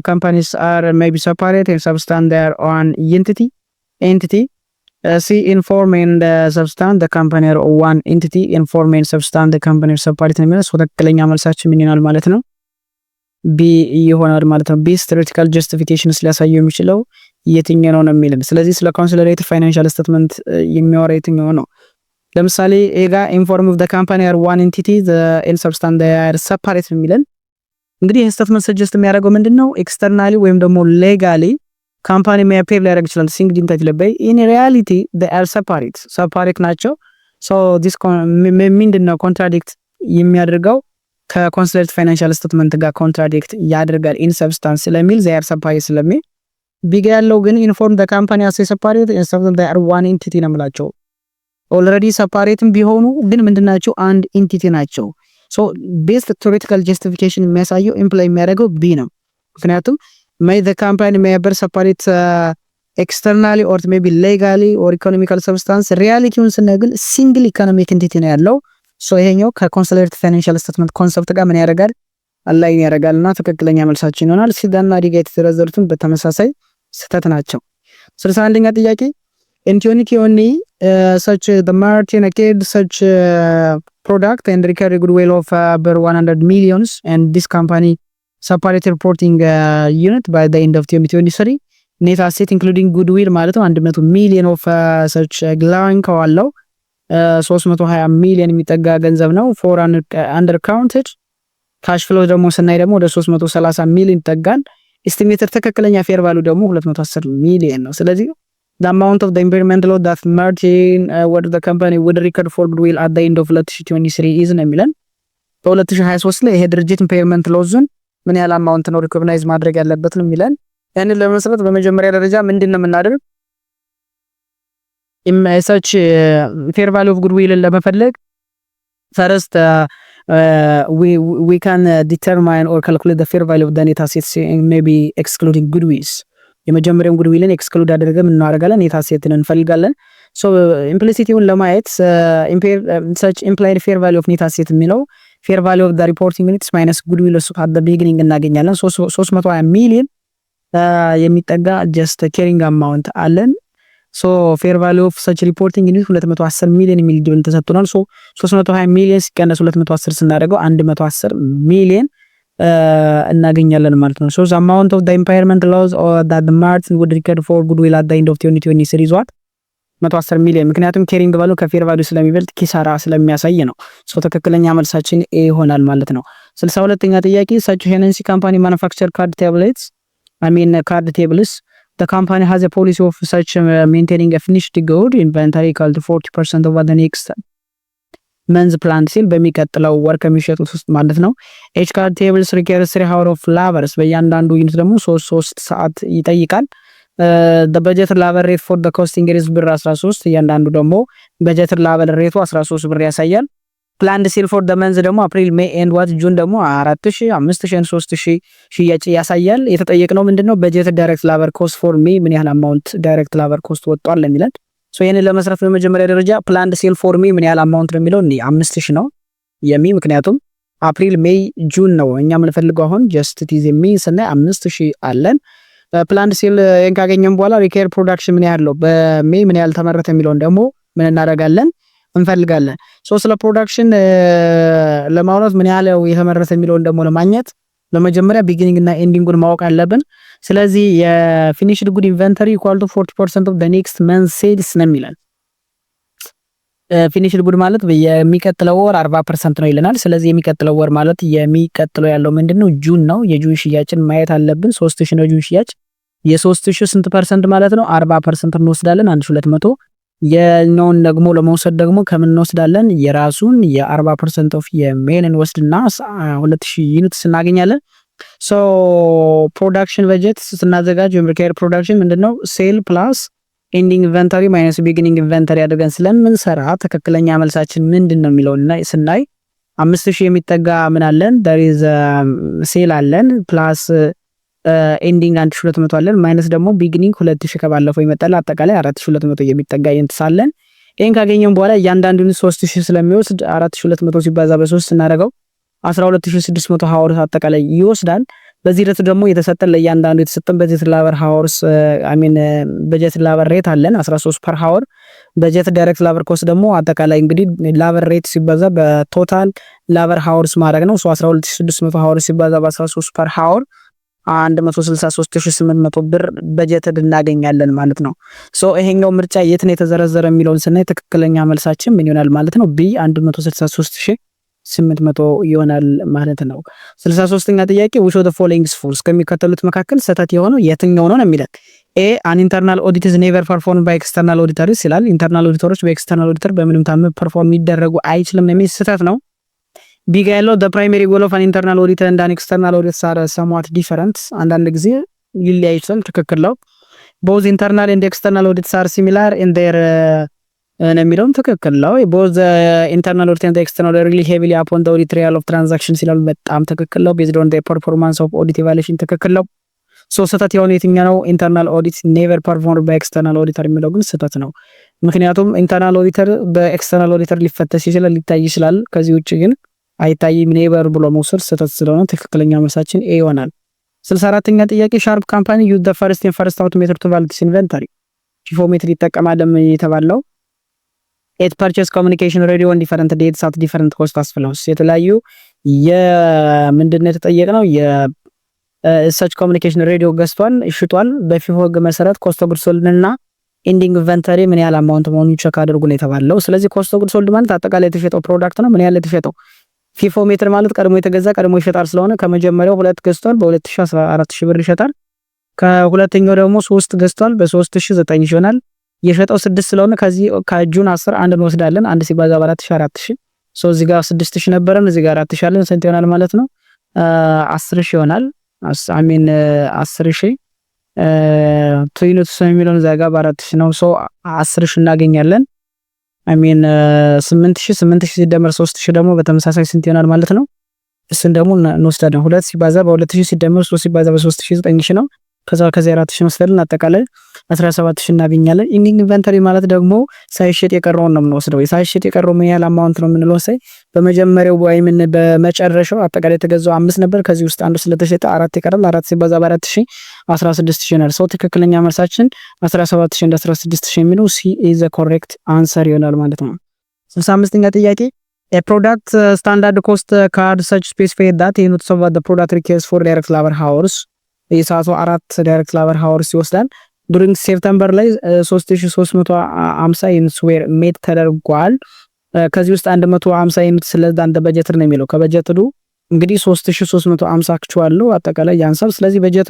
companies are maybe separate in substance they are one entity. C inform and substance the company or one entity inform and substance the company or separate ነው የሚለው ትክክለኛ መልሳችን ምን ይሆናል ማለት ነው? B ይሆናል ማለት ነው። ቤስት theoretical justification ሊያሳየው የሚችለው የትኛው ነው የሚለን። ስለዚህ ስለ consolidated financial statement የሚያወራ የትኛው ነው? ለምሳሌ ኤጋ ኢንፎርም ኦፍ ዘ ካምፓኒ አር ዋን ኤንቲቲ ዘ ኤን ሰብስታንስ ዴይ አር ሰፓሬት የሚለን እንግዲህ ይሄ ስቴትመንት ሰጀስት የሚያደርገው ምንድነው ኤክስተርናሊ ወይም ደግሞ ሌጋሊ ካምፓኒ ሜፔር ሊያደርግ ይችላል ሲንግ ዲንታጅ ለበይ ኢን ሪያሊቲ ዴይ አር ሰፓሬት ናቸው። ሶ ዲስ ምንድነው ኮንትራዲክት የሚያደርገው ከኮንሶሊዴትድ ፋይናንሻል ስቴትመንት ጋር ኮንትራዲክት ያደርጋል ኢን ሰብስታንስ ስለሚል ዴይ አር ሰፓሬት ስለሚል ቢጋ ያለው ግን ኢንፎርም ዘ ካምፓኒ አስ ሰፓሬት ኢን ሰብስታንስ ዴይ አር ዋን ኤንቲቲ ነው የምላቸው ኦልሬዲ ሰፓሬትም ቢሆኑ ግን ምንድናቸው አንድ ኢንቲቲ ናቸው። ሶ ቤስት ቴዎሬቲካል ጀስቲፊኬሽን የሚያሳየው ኢምፕላይ የሚያደርገው ቢ ነው። ምክንያቱም may the company may be separate externally or maybe legally or economical substance ሪያሊቲውን ስንነግል ሲንግል ኢኮኖሚክ ኢንቲቲ ነው ያለው። ሶ ይሄኛው ከኮንሶሊዴትድ ፋይናንሻል ስቴትመንት ኮንሰፕት ጋር ምን ያደርጋል አላይን ያደርጋልና ትክክለኛ መልሳችን ይሆናል። ሲዳና ዲጋ የተዘረዘሩትን በተመሳሳይ ስህተት ናቸው። 61ኛ ጥያቄ ኢንቲዮኒክ ዮኒ such the Martin acquired such product and recovered goodwill of over 100 millions and this company separated reporting unit by the end of 2023 net asset including goodwill ማለት ነው 100 million of such glowing ካለው 320 ሚሊዮን የሚጠጋ ገንዘብ ነው 400 under counted cash flow ደግሞ ስናይ ደግሞ ወደ 330 ሚሊዮን ይጠጋል። ኤስቲሜትድ ትክክለኛ ፌር ቫልዩ ደግሞ 210 ሚሊዮን ነው። ስለዚህ the amount of the impairment loss that Martin what the company would record for goodwill at the end of 2023 is ነው የሚለን በ2023 ላይ ይሄ ድርጅት ኢምፔርመንት ሎዝን ምን ያህል አማውንት ነው ሪኮግናይዝ ማድረግ ያለበት ነው የሚለን። ያንን ለመስራት በመጀመሪያ ደረጃ ምንድነው የምናደርግ such fair value of goodwill ለመፈለግ first we can determine or calculate the fair value of the net assets maybe excluding goodwills የመጀመሪያውን ጉድዊልን ኤክስክሉድ አድርገን እናደርጋለን ኔት አሴትን እንፈልጋለን። ሶ ኢምፕሊሲቲውን ለማየት ሰች ኢምፕላይድ ፌር ቫልዩ ኦፍ ኔት አሴት የሚለው ፌር ቫልዩ ኦፍ ዘ ሪፖርቲንግ ዩኒትስ ማይነስ ጉድዊል እሱ አት ዘ ቢጊኒንግ እናገኛለን። 320 ሚሊዮን የሚጠጋ ጀስት ኬሪንግ አማውንት አለን። ሶ ፌር ቫልዩ ኦፍ ሰች ሪፖርቲንግ ዩኒት 210 ሚሊዮን የሚል ዲል ተሰጥቶናል። ሶ 320 ሚሊዮን ሲቀነስ 210 ስናደርገው 110 ሚሊዮን እናገኛለን ማለት ነው። ሶ ዘ አማውንት ኦፍ ዘ ኢምፓየርመንት ሎስ ኦር ዳት ዘ ማርቲን ውድ ሪከርድ ፎር ጉድዊል አት ዘ ኤንድ ኦፍ 2023 ኢዝ ዋት 110 ሚሊዮን። ምክንያቱም ኬሪንግ ቫልዩ ከፌር ቫልዩ ስለሚበልጥ ኪሳራ ስለሚያሳይ ነው። ሶ ትክክለኛ መልሳችን ኤ ይሆናል ማለት ነው። 62ኛ ጥያቄ ሰች ሄነንሲ ካምፓኒ ማኑፋክቸር ካርድ ቴብሌትስ ካርድ ቴብልስ the company has a policy of such maintaining a finished good inventory equal to 40% over the next መንዝ ፕላን ሲል በሚቀጥለው ወር ከሚሸጡት ውስጥ ማለት ነው። ኤች ካርድ ቴብልስ ሪኬርስ 3 hour of labors በእያንዳንዱ ዩኒት ደግሞ 3 ሰዓት ይጠይቃል። the budget labor rate for the costing is ብር 13 እያንዳንዱ ደግሞ budget labor ሬቱ 13 ብር ያሳያል። ፕላንድ ሲል ፎር the month ደግሞ አፕሪል ሜይ ኤንድ ዋት ጁን ደግሞ 4000 5000 3000 ሽያጭ ያሳያል። የተጠየቅነው ምንድነው budget direct labor cost for ሜይ ምን ያህል አማውንት direct labor cost ወጥቷል ለሚለን ሶ ይሄንን ለመስራት በመጀመሪያ ደረጃ ፕላንድ ሴል ፎር ሜይ ምን ያህል አማውንት ነው የሚለው 5000 ነው የሚ ምክንያቱም አፕሪል ሜይ ጁን ነው እኛ የምንፈልገው አሁን ጀስት ቲዝ ሜይ ስናይ 5000 አለን። ፕላንድ ሴል ካገኘን በኋላ ሪኬር ፕሮዳክሽን ምን ያህል ነው በሜይ ምን ያህል ተመረተ የሚለውን ደግሞ ምን እናደርጋለን እንፈልጋለን። ሶ ስለ ፕሮዳክሽን ለማውራት ምን ያህል የተመረተ የሚለውን ደግሞ ለማግኘት ለመጀመሪያ ቢጊኒንግ እና ኤንዲንጉን ማወቅ አለብን። ስለዚህ የፊኒሽድ ጉድ ኢንቨንተሪ ኢኳል ቱ 40% ኦፍ ዘ ኔክስት መንዝ ሴልስ ነው የሚላል። ፊኒሽድ ጉድ ማለት የሚቀጥለው ወር 40% ነው ይለናል። ስለዚህ የሚቀጥለው ወር ማለት የሚቀጥለው ያለው ምንድነው ጁን ነው። የጁን ሽያጭን ማየት አለብን። 3000 ነው ጁን ሽያጭ። የ3000 ስንት ፐርሰንት ማለት ነው 40% እንወስዳለን 1200 የነውን ደግሞ ለመውሰድ ደግሞ ከምን እንወስዳለን የራሱን የ40% ኦፍ የሜን እንወስድና 2000 ዩኒትስ እናገኛለን። ሶ ፕሮዳክሽን በጀት ስናዘጋጅ የሪኬር ፕሮዳክሽን ምንድነው ሴል ፕላስ ኤንዲንግ ኢንቨንተሪ ማይነስ ቢጊኒንግ ኢንቨንተሪ አድርገን ስለምንሰራ ትክክለኛ መልሳችን ምንድነው የሚለውና ስናይ 5000 የሚጠጋ ምን አለን there is ሴል አለን ፕላስ ኤንዲንግ 1200 አለን ማይነስ ደግሞ ቢጊኒንግ 2000 ከባለፈው ይመጣል አጠቃላይ 4200 የሚጠጋ ይንተሳለን። ይሄን ካገኘን በኋላ እያንዳንዱን 3000 ስለሚወስድ 4200 ሲባዛ በ3 እናደርገው 12600 ሃወርስ አጠቃላይ ይወስዳል። በዚህ ረት ደግሞ የተሰጠን ለእያንዳንዱ የተሰጠን በጀት ላበር ሃወርስ በጀት ላበር ሬት አለን 13 ፐር ሃወር። በጀት ዳይሬክት ላበር ኮስት ደግሞ አጠቃላይ እንግዲህ ላበር ሬት ሲባዛ በቶታል ላበር ሃወርስ ማድረግ ነው። 12600 ሃወርስ ሲባዛ በ13 ፐር ሃወር 163800 ብር በጀት እናገኛለን ማለት ነው። ሶ ይሄኛው ምርጫ የት ነው የተዘረዘረ የሚለውን ስናይ ትክክለኛ መልሳችን ምን ይሆናል ማለት ነው ቢ 163800 ይሆናል ማለት ነው። 63ኛ ጥያቄ which of the following is false ከሚከተሉት መካከል ስህተት የሆነው የትኛው ነው የሚለው ኤ an internal audit is never performed by external auditors ይላል። ኢንተርናል ኦዲተሮች በኤክስተርናል ኦዲተር በምንም ታምር ፐርፎርም ይደረጉ አይችልም የሚል ስህተት ነው። ቢጋ ያለው the primary goal of an internal auditor and an external auditor are somewhat different አንዳንድ ጊዜ ይለያያል። ትክክል ነው። both internal and external audits are similar in their የሚለውም ትክክል ነው። both the internal audit and the external audit really heavily upon the audit trail of transactions ይላል። በጣም ትክክል ነው። based on the performance of audit evaluation ትክክል ነው። ሶ ስህተት የሆነ የትኛው ነው internal audit never performed by external auditor የሚለው ግን ስህተት ነው። ምክንያቱም internal auditor በexternal auditor ሊፈተሽ ይችላል ሊታይ ይችላል። ከዚህ ውጪ ግን አይታይም ኔቨር ብሎ መውሰድ ስህተት ስለሆነ ትክክለኛ መልሳችን ኤ ይሆናል። 64ኛ ጥያቄ ሻርፕ ካምፓኒ ዩዝ ዘ ፈርስት ኢን ፈርስት አውት ሜተድ ቱ ቫሊዴት ኢንቨንተሪ ፊፎ ሜትድ ይጠቀማል የተባለው ኤት ፐርቼስ ኮሙኒኬሽን ሬዲዮ ኦን ዲፈረንት ዴትስ አት ዲፈረንት ኮስት አስፍለውስ የተለያዩ የምንድነው የተጠየቅነው የሰች ኮሙኒኬሽን ሬዲዮ ገዝቷል ሽጧል። በፊፎ ህግ መሰረት ኮስት ኦፍ ጉድስ ሶልድ እና ኤንዲንግ ኢንቨንተሪ ምን ያህል አማውንት መሆኑን ቼክ አድርጉ ነው የተባለው። ስለዚህ ኮስት ኦፍ ጉድስ ሶልድ ማለት አጠቃላይ የተሸጠው ፕሮዳክት ነው ምን ያህል የተሸጠው ፊፎ ሜትር ማለት ቀድሞ የተገዛ ቀድሞ ይሸጣል ስለሆነ ከመጀመሪያው 2 ገዝቷል በ2014 ብር ይሸጣል። ከሁለተኛው ደግሞ 3 ገዝቷል በ3009 ይሆናል። የሸጠው 6 ስለሆነ ከዚህ ከጁን 10 አንድ እንወስዳለን 1 ሲባዛ በ4000 4000 ሶ እዚህ ጋር 6000 ነበረን እዚህ ጋር 4000 አለን ስንት ይሆናል ማለት ነው 10000 ይሆናል። አሚን 10000 ትይኑት የሚለውን እዛ ጋር በ4000 ነው ሶ 10000 እናገኛለን። አሚን 8000 ሲደመር 3000 ደግሞ በተመሳሳይ ስንት ይሆናል ማለት ነው እሱን ደግሞ እንወስዳለን 2 ሲባዛ በ2000 ሲደመር 3 ሲባዛ በ3000 9000 ነው ከዚያ 4000 መስለን አጠቃላይ 17000 እናገኛለን። ኢንዲንግ ኢንቨንተሪ ማለት ደግሞ ሳይሸጥ የቀረውን ነው የምንወስደው። ሳይሸጥ የቀረው ምን ያህል አማውንት ነው የምንለው? በመጀመሪያው ወይም በመጨረሻው አጠቃላይ የተገዛው 5 ነበር። ከዚህ ውስጥ አንዱ ስለተሸጠ 4 ይቀራል። 4 ሲባዛ በ4000 16000 ነው። ትክክለኛ መልሳችን 17000 እንደ 16000 የሚለው ሲ ኢዝ ዘ ኮሬክት አንሰር ይሆናል ማለት ነው። 65ኛ ጥያቄ a product standard cost card such specified that units of the product requires for direct labor hours የሰዓቱ 4 ዳይሬክት ላበር ሃወርስ ይወስዳል። ዱሪንግ ሴፕቴምበር ላይ 3350 ዩኒትስ ዌር ሜድ ተደርጓል። ከዚህ ውስጥ 150 ዩኒት ስለዚህ አንድ በጀት ነው የሚለው። ከበጀቱ እንግዲህ 3350 አክቹዋል ነው አጠቃላይ ያንሳል። ስለዚህ በጀቱ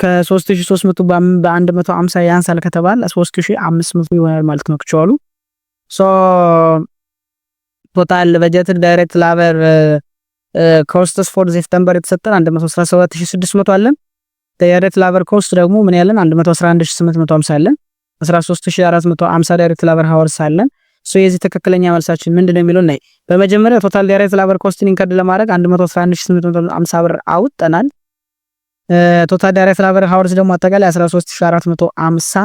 ከ3300 በ150 ያንሳል ከተባለ 3500 ይሆናል ማለት ነው አክቹዋሉ። ቶታል በጀት ዳይሬክት ላበር ኮስትስ ፎር ሴፕቴምበር የተሰጠን 117600 አለን። ዳይሬክት ላበር ኮስት ደግሞ ምን ያለን 111850 አለን። 13450 ዳይሬክት ላበር ሃወርስ አለን። የዚህ ትክክለኛ መልሳችን ምንድነው የሚለው ናይ በመጀመሪያ ቶታል ዳይሬክት ላበር ኮስትን ኢንከርድ ለማድረግ 111850 ብር አውጥተናል። ቶታል ዳይሬክት ላበር ሃወርስ ደግሞ አጠቃላይ 13450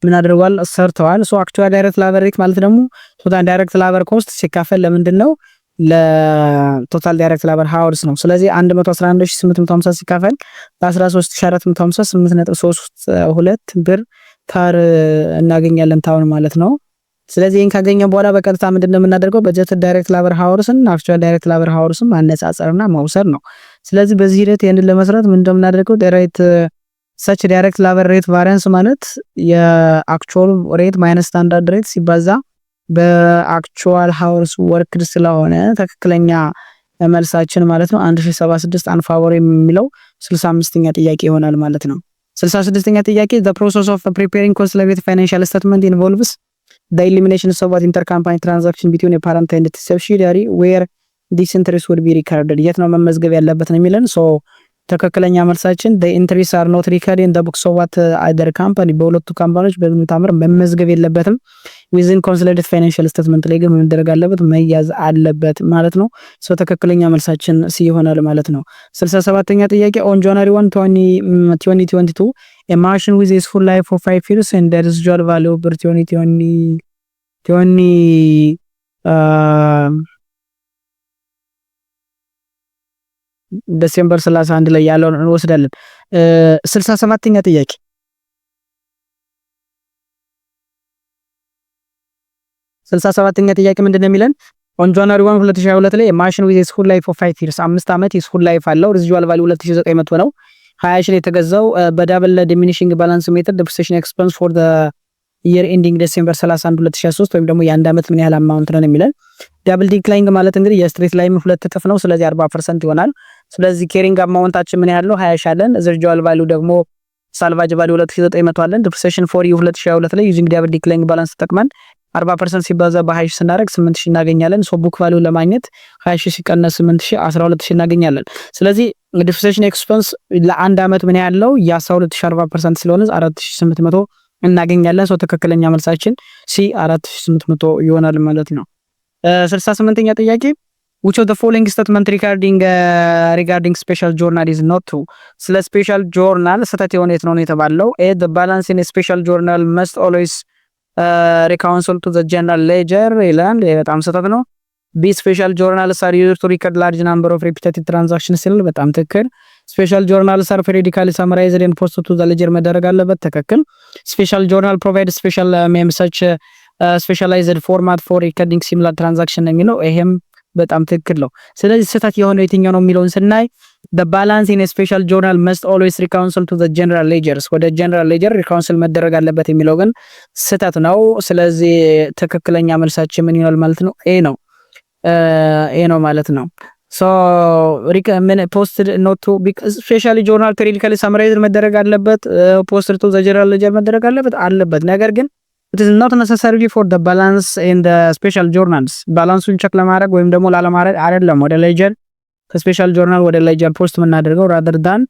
ምን አድርጓል ሰርተዋል። አክቹዋል ዳይሬክት ላበር ሬት ማለት ደግሞ ቶታል ዳይሬክት ላበር ኮስት ሲካፈል ለምንድነው ለቶታል ዳይሬክት ላበር ሃወርስ ነው። ስለዚህ 111850 ሲካፈል በ13450 8.32 ብር ታር እናገኛለን ታውን ማለት ነው። ስለዚህ ይሄን ካገኘን በኋላ በቀጥታ ምንድነው የምናደርገው በጀት ዳይሬክት ላበር ሃወርስን አክቹዋል ዳይሬክት ላበር ሃወርስን ማነጻጸርና መውሰድ ነው። ስለዚህ በዚህ ሂደት ይሄንን ለመስራት ምንድነው የምናደርገው ዳይሬክት ሰች ዳይሬክት ላበር ሬት ቫሪያንስ ማለት የአክቹዋል ሬት ማይነስ ስታንዳርድ ሬት ሲባዛ በአክቹዋል ሃወርስ ወርክድ ስለሆነ ትክክለኛ መልሳችን ማለት ነው 1076 አንፋቮር የሚለው 65ኛ ጥያቄ ይሆናል ማለት ነው። 66ኛ ጥያቄ the process of preparing consolidated financial statement involves the elimination of what intercompany transaction between a parent and a subsidiary where this interest would be recorded የት ነው መመዝገብ ያለበት ነው የሚለን። ትክክለኛ መልሳችን the entries are not recorded in the books of what either company በሁለቱ ካምፓኒዎች በምን ታምር መመዝገብ የለበትም። within consolidated financial statement ላይ ግን መደረግ አለበት መያዝ አለበት ማለት ነው። ትክክለኛ መልሳችን ሲ ይሆናል ማለት ነው። 67ኛ ጥያቄ on January 1 2022 a machine with its full life of 5 years and the residual value per 2020 ዲሴምበር 31 ላይ ያለውን እንወስዳለን። 67ኛ ጥያቄ 67ኛ ጥያቄ ምንድነው የሚለን on January 1 2022 ላይ ማሽን with its full life of 5 years 5 አመት its full life አለው residual value 2900 ነው 20 ሺህ የተገዛው በዳብል ዲሚኒሺንግ ባላንስ ሜተድ depreciation expense for the year ending December 31 2023 ወይም ደግሞ የአንድ አመት ምን ያህል አማውንት ነው የሚለን። ዳብል ዲክላይንግ ማለት እንግዲህ የስትሬት ላይም 2 እጥፍ ነው። ስለዚህ 40% ይሆናል። ስለዚህ ኬሪንግ አማውንታችን ምን ያለው 20 ሺህ አለን። ሪዚዱዋል ቫልዩ ደግሞ ሳልቫጅ ቫልዩ 2900 አለን። ዲፕሪሲዬሽን ፎር 2022 ላይ ዩዚንግ ዳብል ዲክላይንግ ባላንስ ተጠቅመን 40% ሲባዛ በ20 ሺህ ስናደርግ 8000 እናገኛለን። ቡክ ቫልዩ ለማግኘት 20 ሺህ ሲቀነስ 8000 12000 እናገኛለን። ስለዚህ ዲፕሪሲዬሽን ኤክስፔንስ ለአንድ አመት ምን ያለው የ12000 40% ስለሆነ 4800 እናገኛለን። ትክክለኛ መልሳችን ሲ 4800 ይሆናል ማለት ነው። 68ኛ ጥያቄ which of the following statement regarding special journal is not true? ስለ ስፔሻል ጆርናል ስህተት የሆነ የት ነው የተባለው? a the balance in a special journal must always reconcile to the general ledger ይላል። በጣም ስህተት ነው። b special journals are used to record large number of repetitive transactions ይላል። በጣም ትክክል። special journals are periodically summarized and posted to the ledger መደረግ አለበት። ትክክል። special journal provide special such specialized format for recording similar transaction የሚለው ይሄም በጣም ትክክል ነው። ስለዚህ ስህተት የሆነው የትኛው ነው የሚለውን ስናይ the balance in a special journal must always reconcile to the general ledgers ወደ general ledger reconcile መደረግ አለበት የሚለው ግን ስህተት ነው። ስለዚህ ትክክለኛ መልሳችን ምን ይሆናል ማለት ነው? ኤ ነው ማለት ነው። posted not to special journal periodically summarized መደረግ አለበት። posted to the general ledger መደረግ አለበት ነገር ግን it is not necessarily for the balance in the special journals ባላንሱን ቸክ ለማድረግ ወይም ደግሞ ላለማድረግ አይደለም ወደ ledger ከስፔሻል ጆርናል ወደ ledger ፖስት የምናደርገው rather than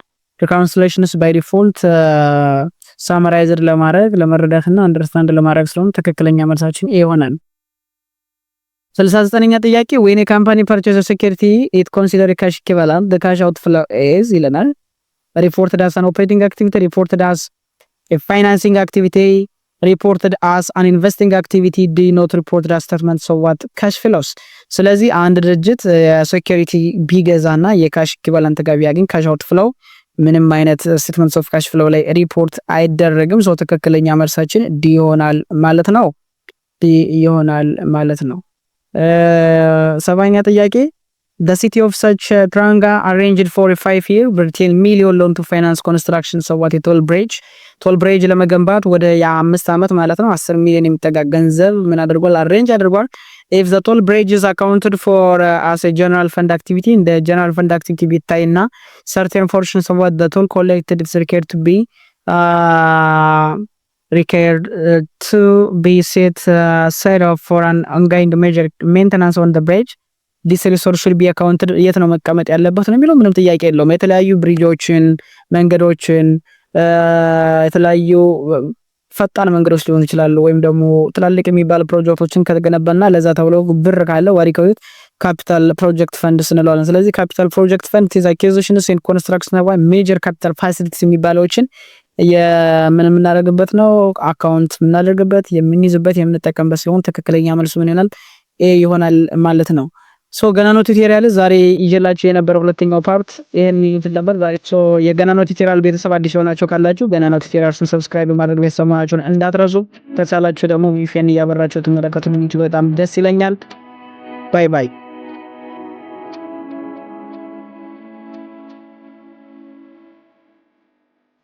reconciliations by default summarized ለማድረግ ለመረዳትና understand ለማድረግ ስለሆነ ትክክለኛ መልሳችን ኤ ይሆናል። 69ኛ ጥያቄ when a company purchases security it consider cash equivalent the cash outflow is ይለናል። reported as an operating activity, reported as a financing activity, reported as an investing activity, do not reported as statements of what cash flows። ስለዚህ አንድ ድርጅት ሴኩሪቲ ቢገዛና የካሽ ኢኩቫለንት ጋር ቢያገኝ ካሽ አውት ፍሎው ምንም አይነት ስቴትመንትስ ኦፍ ካሽ ፍሎው ላይ ሪፖርት አይደረግም። ሶ ትክክለኛ መልሳችን ዲ ይሆናል ማለት ነው። ዲ ይሆናል ማለት ነው። ሰባኛ ጥያቄ the city of Sachranga arranged for a 5-year $10 million loan to finance construction of what a toll bridge ለመገንባት ወደ የ5 ዓመት ማለት ነው 10 ሚሊዮን የሚጠጋ ገንዘብ ምን አድርጓል አሬንጅ አድርጓል። if the toll bridge is accounted for as a general fund activity in the general fund activity ቢታይና certain portions of what the toll collected is required to be set aside for an ongoing major maintenance on the bridge this resource should be accounted የት ነው መቀመጥ ያለበት ነው የሚለው ምንም ጥያቄ የለውም። የተለያዩ ብሪጆችን መንገዶችን የተለያዩ ፈጣን መንገዶች ሊሆኑ ይችላሉ ወይም ደግሞ ትላልቅ የሚባሉ ፕሮጀክቶችን ከተገነባና ለዛ ተብሎ ብር ካለ ዋሪኮት ካፒታል ፕሮጀክት ፈንድ እንለዋለን። ስለዚህ ካፒታል ፕሮጀክት ፈንድ is acquisitions and construction of major capital facilities የሚባሉትን የምናደርግበት ነው አካውንት የምናደርግበት የምንይዝበት የምንጠቀምበት ሲሆን ትክክለኛ መልሱ ምን ይሆናል ኤ ይሆናል ማለት ነው። ሶ ገናኖ ቱቶሪያል ዛሬ ይዤላችሁ የነበረው ሁለተኛው ፓርት ይሄን ነበር። ዛሬ የገናኖ ቱቶሪያል ቤተሰብ አዲስ ሆናችሁ ካላችሁ ገናኖ ቱቶሪያልስን ሰብስክራይብ ማድረግ ቤተሰባችሁን እንዳትረሱ። ተሳላችሁ ደግሞ ቪፒኤን እያበራችሁ ተመለከቱኝ በጣም ደስ ይለኛል። ባይ ባይ።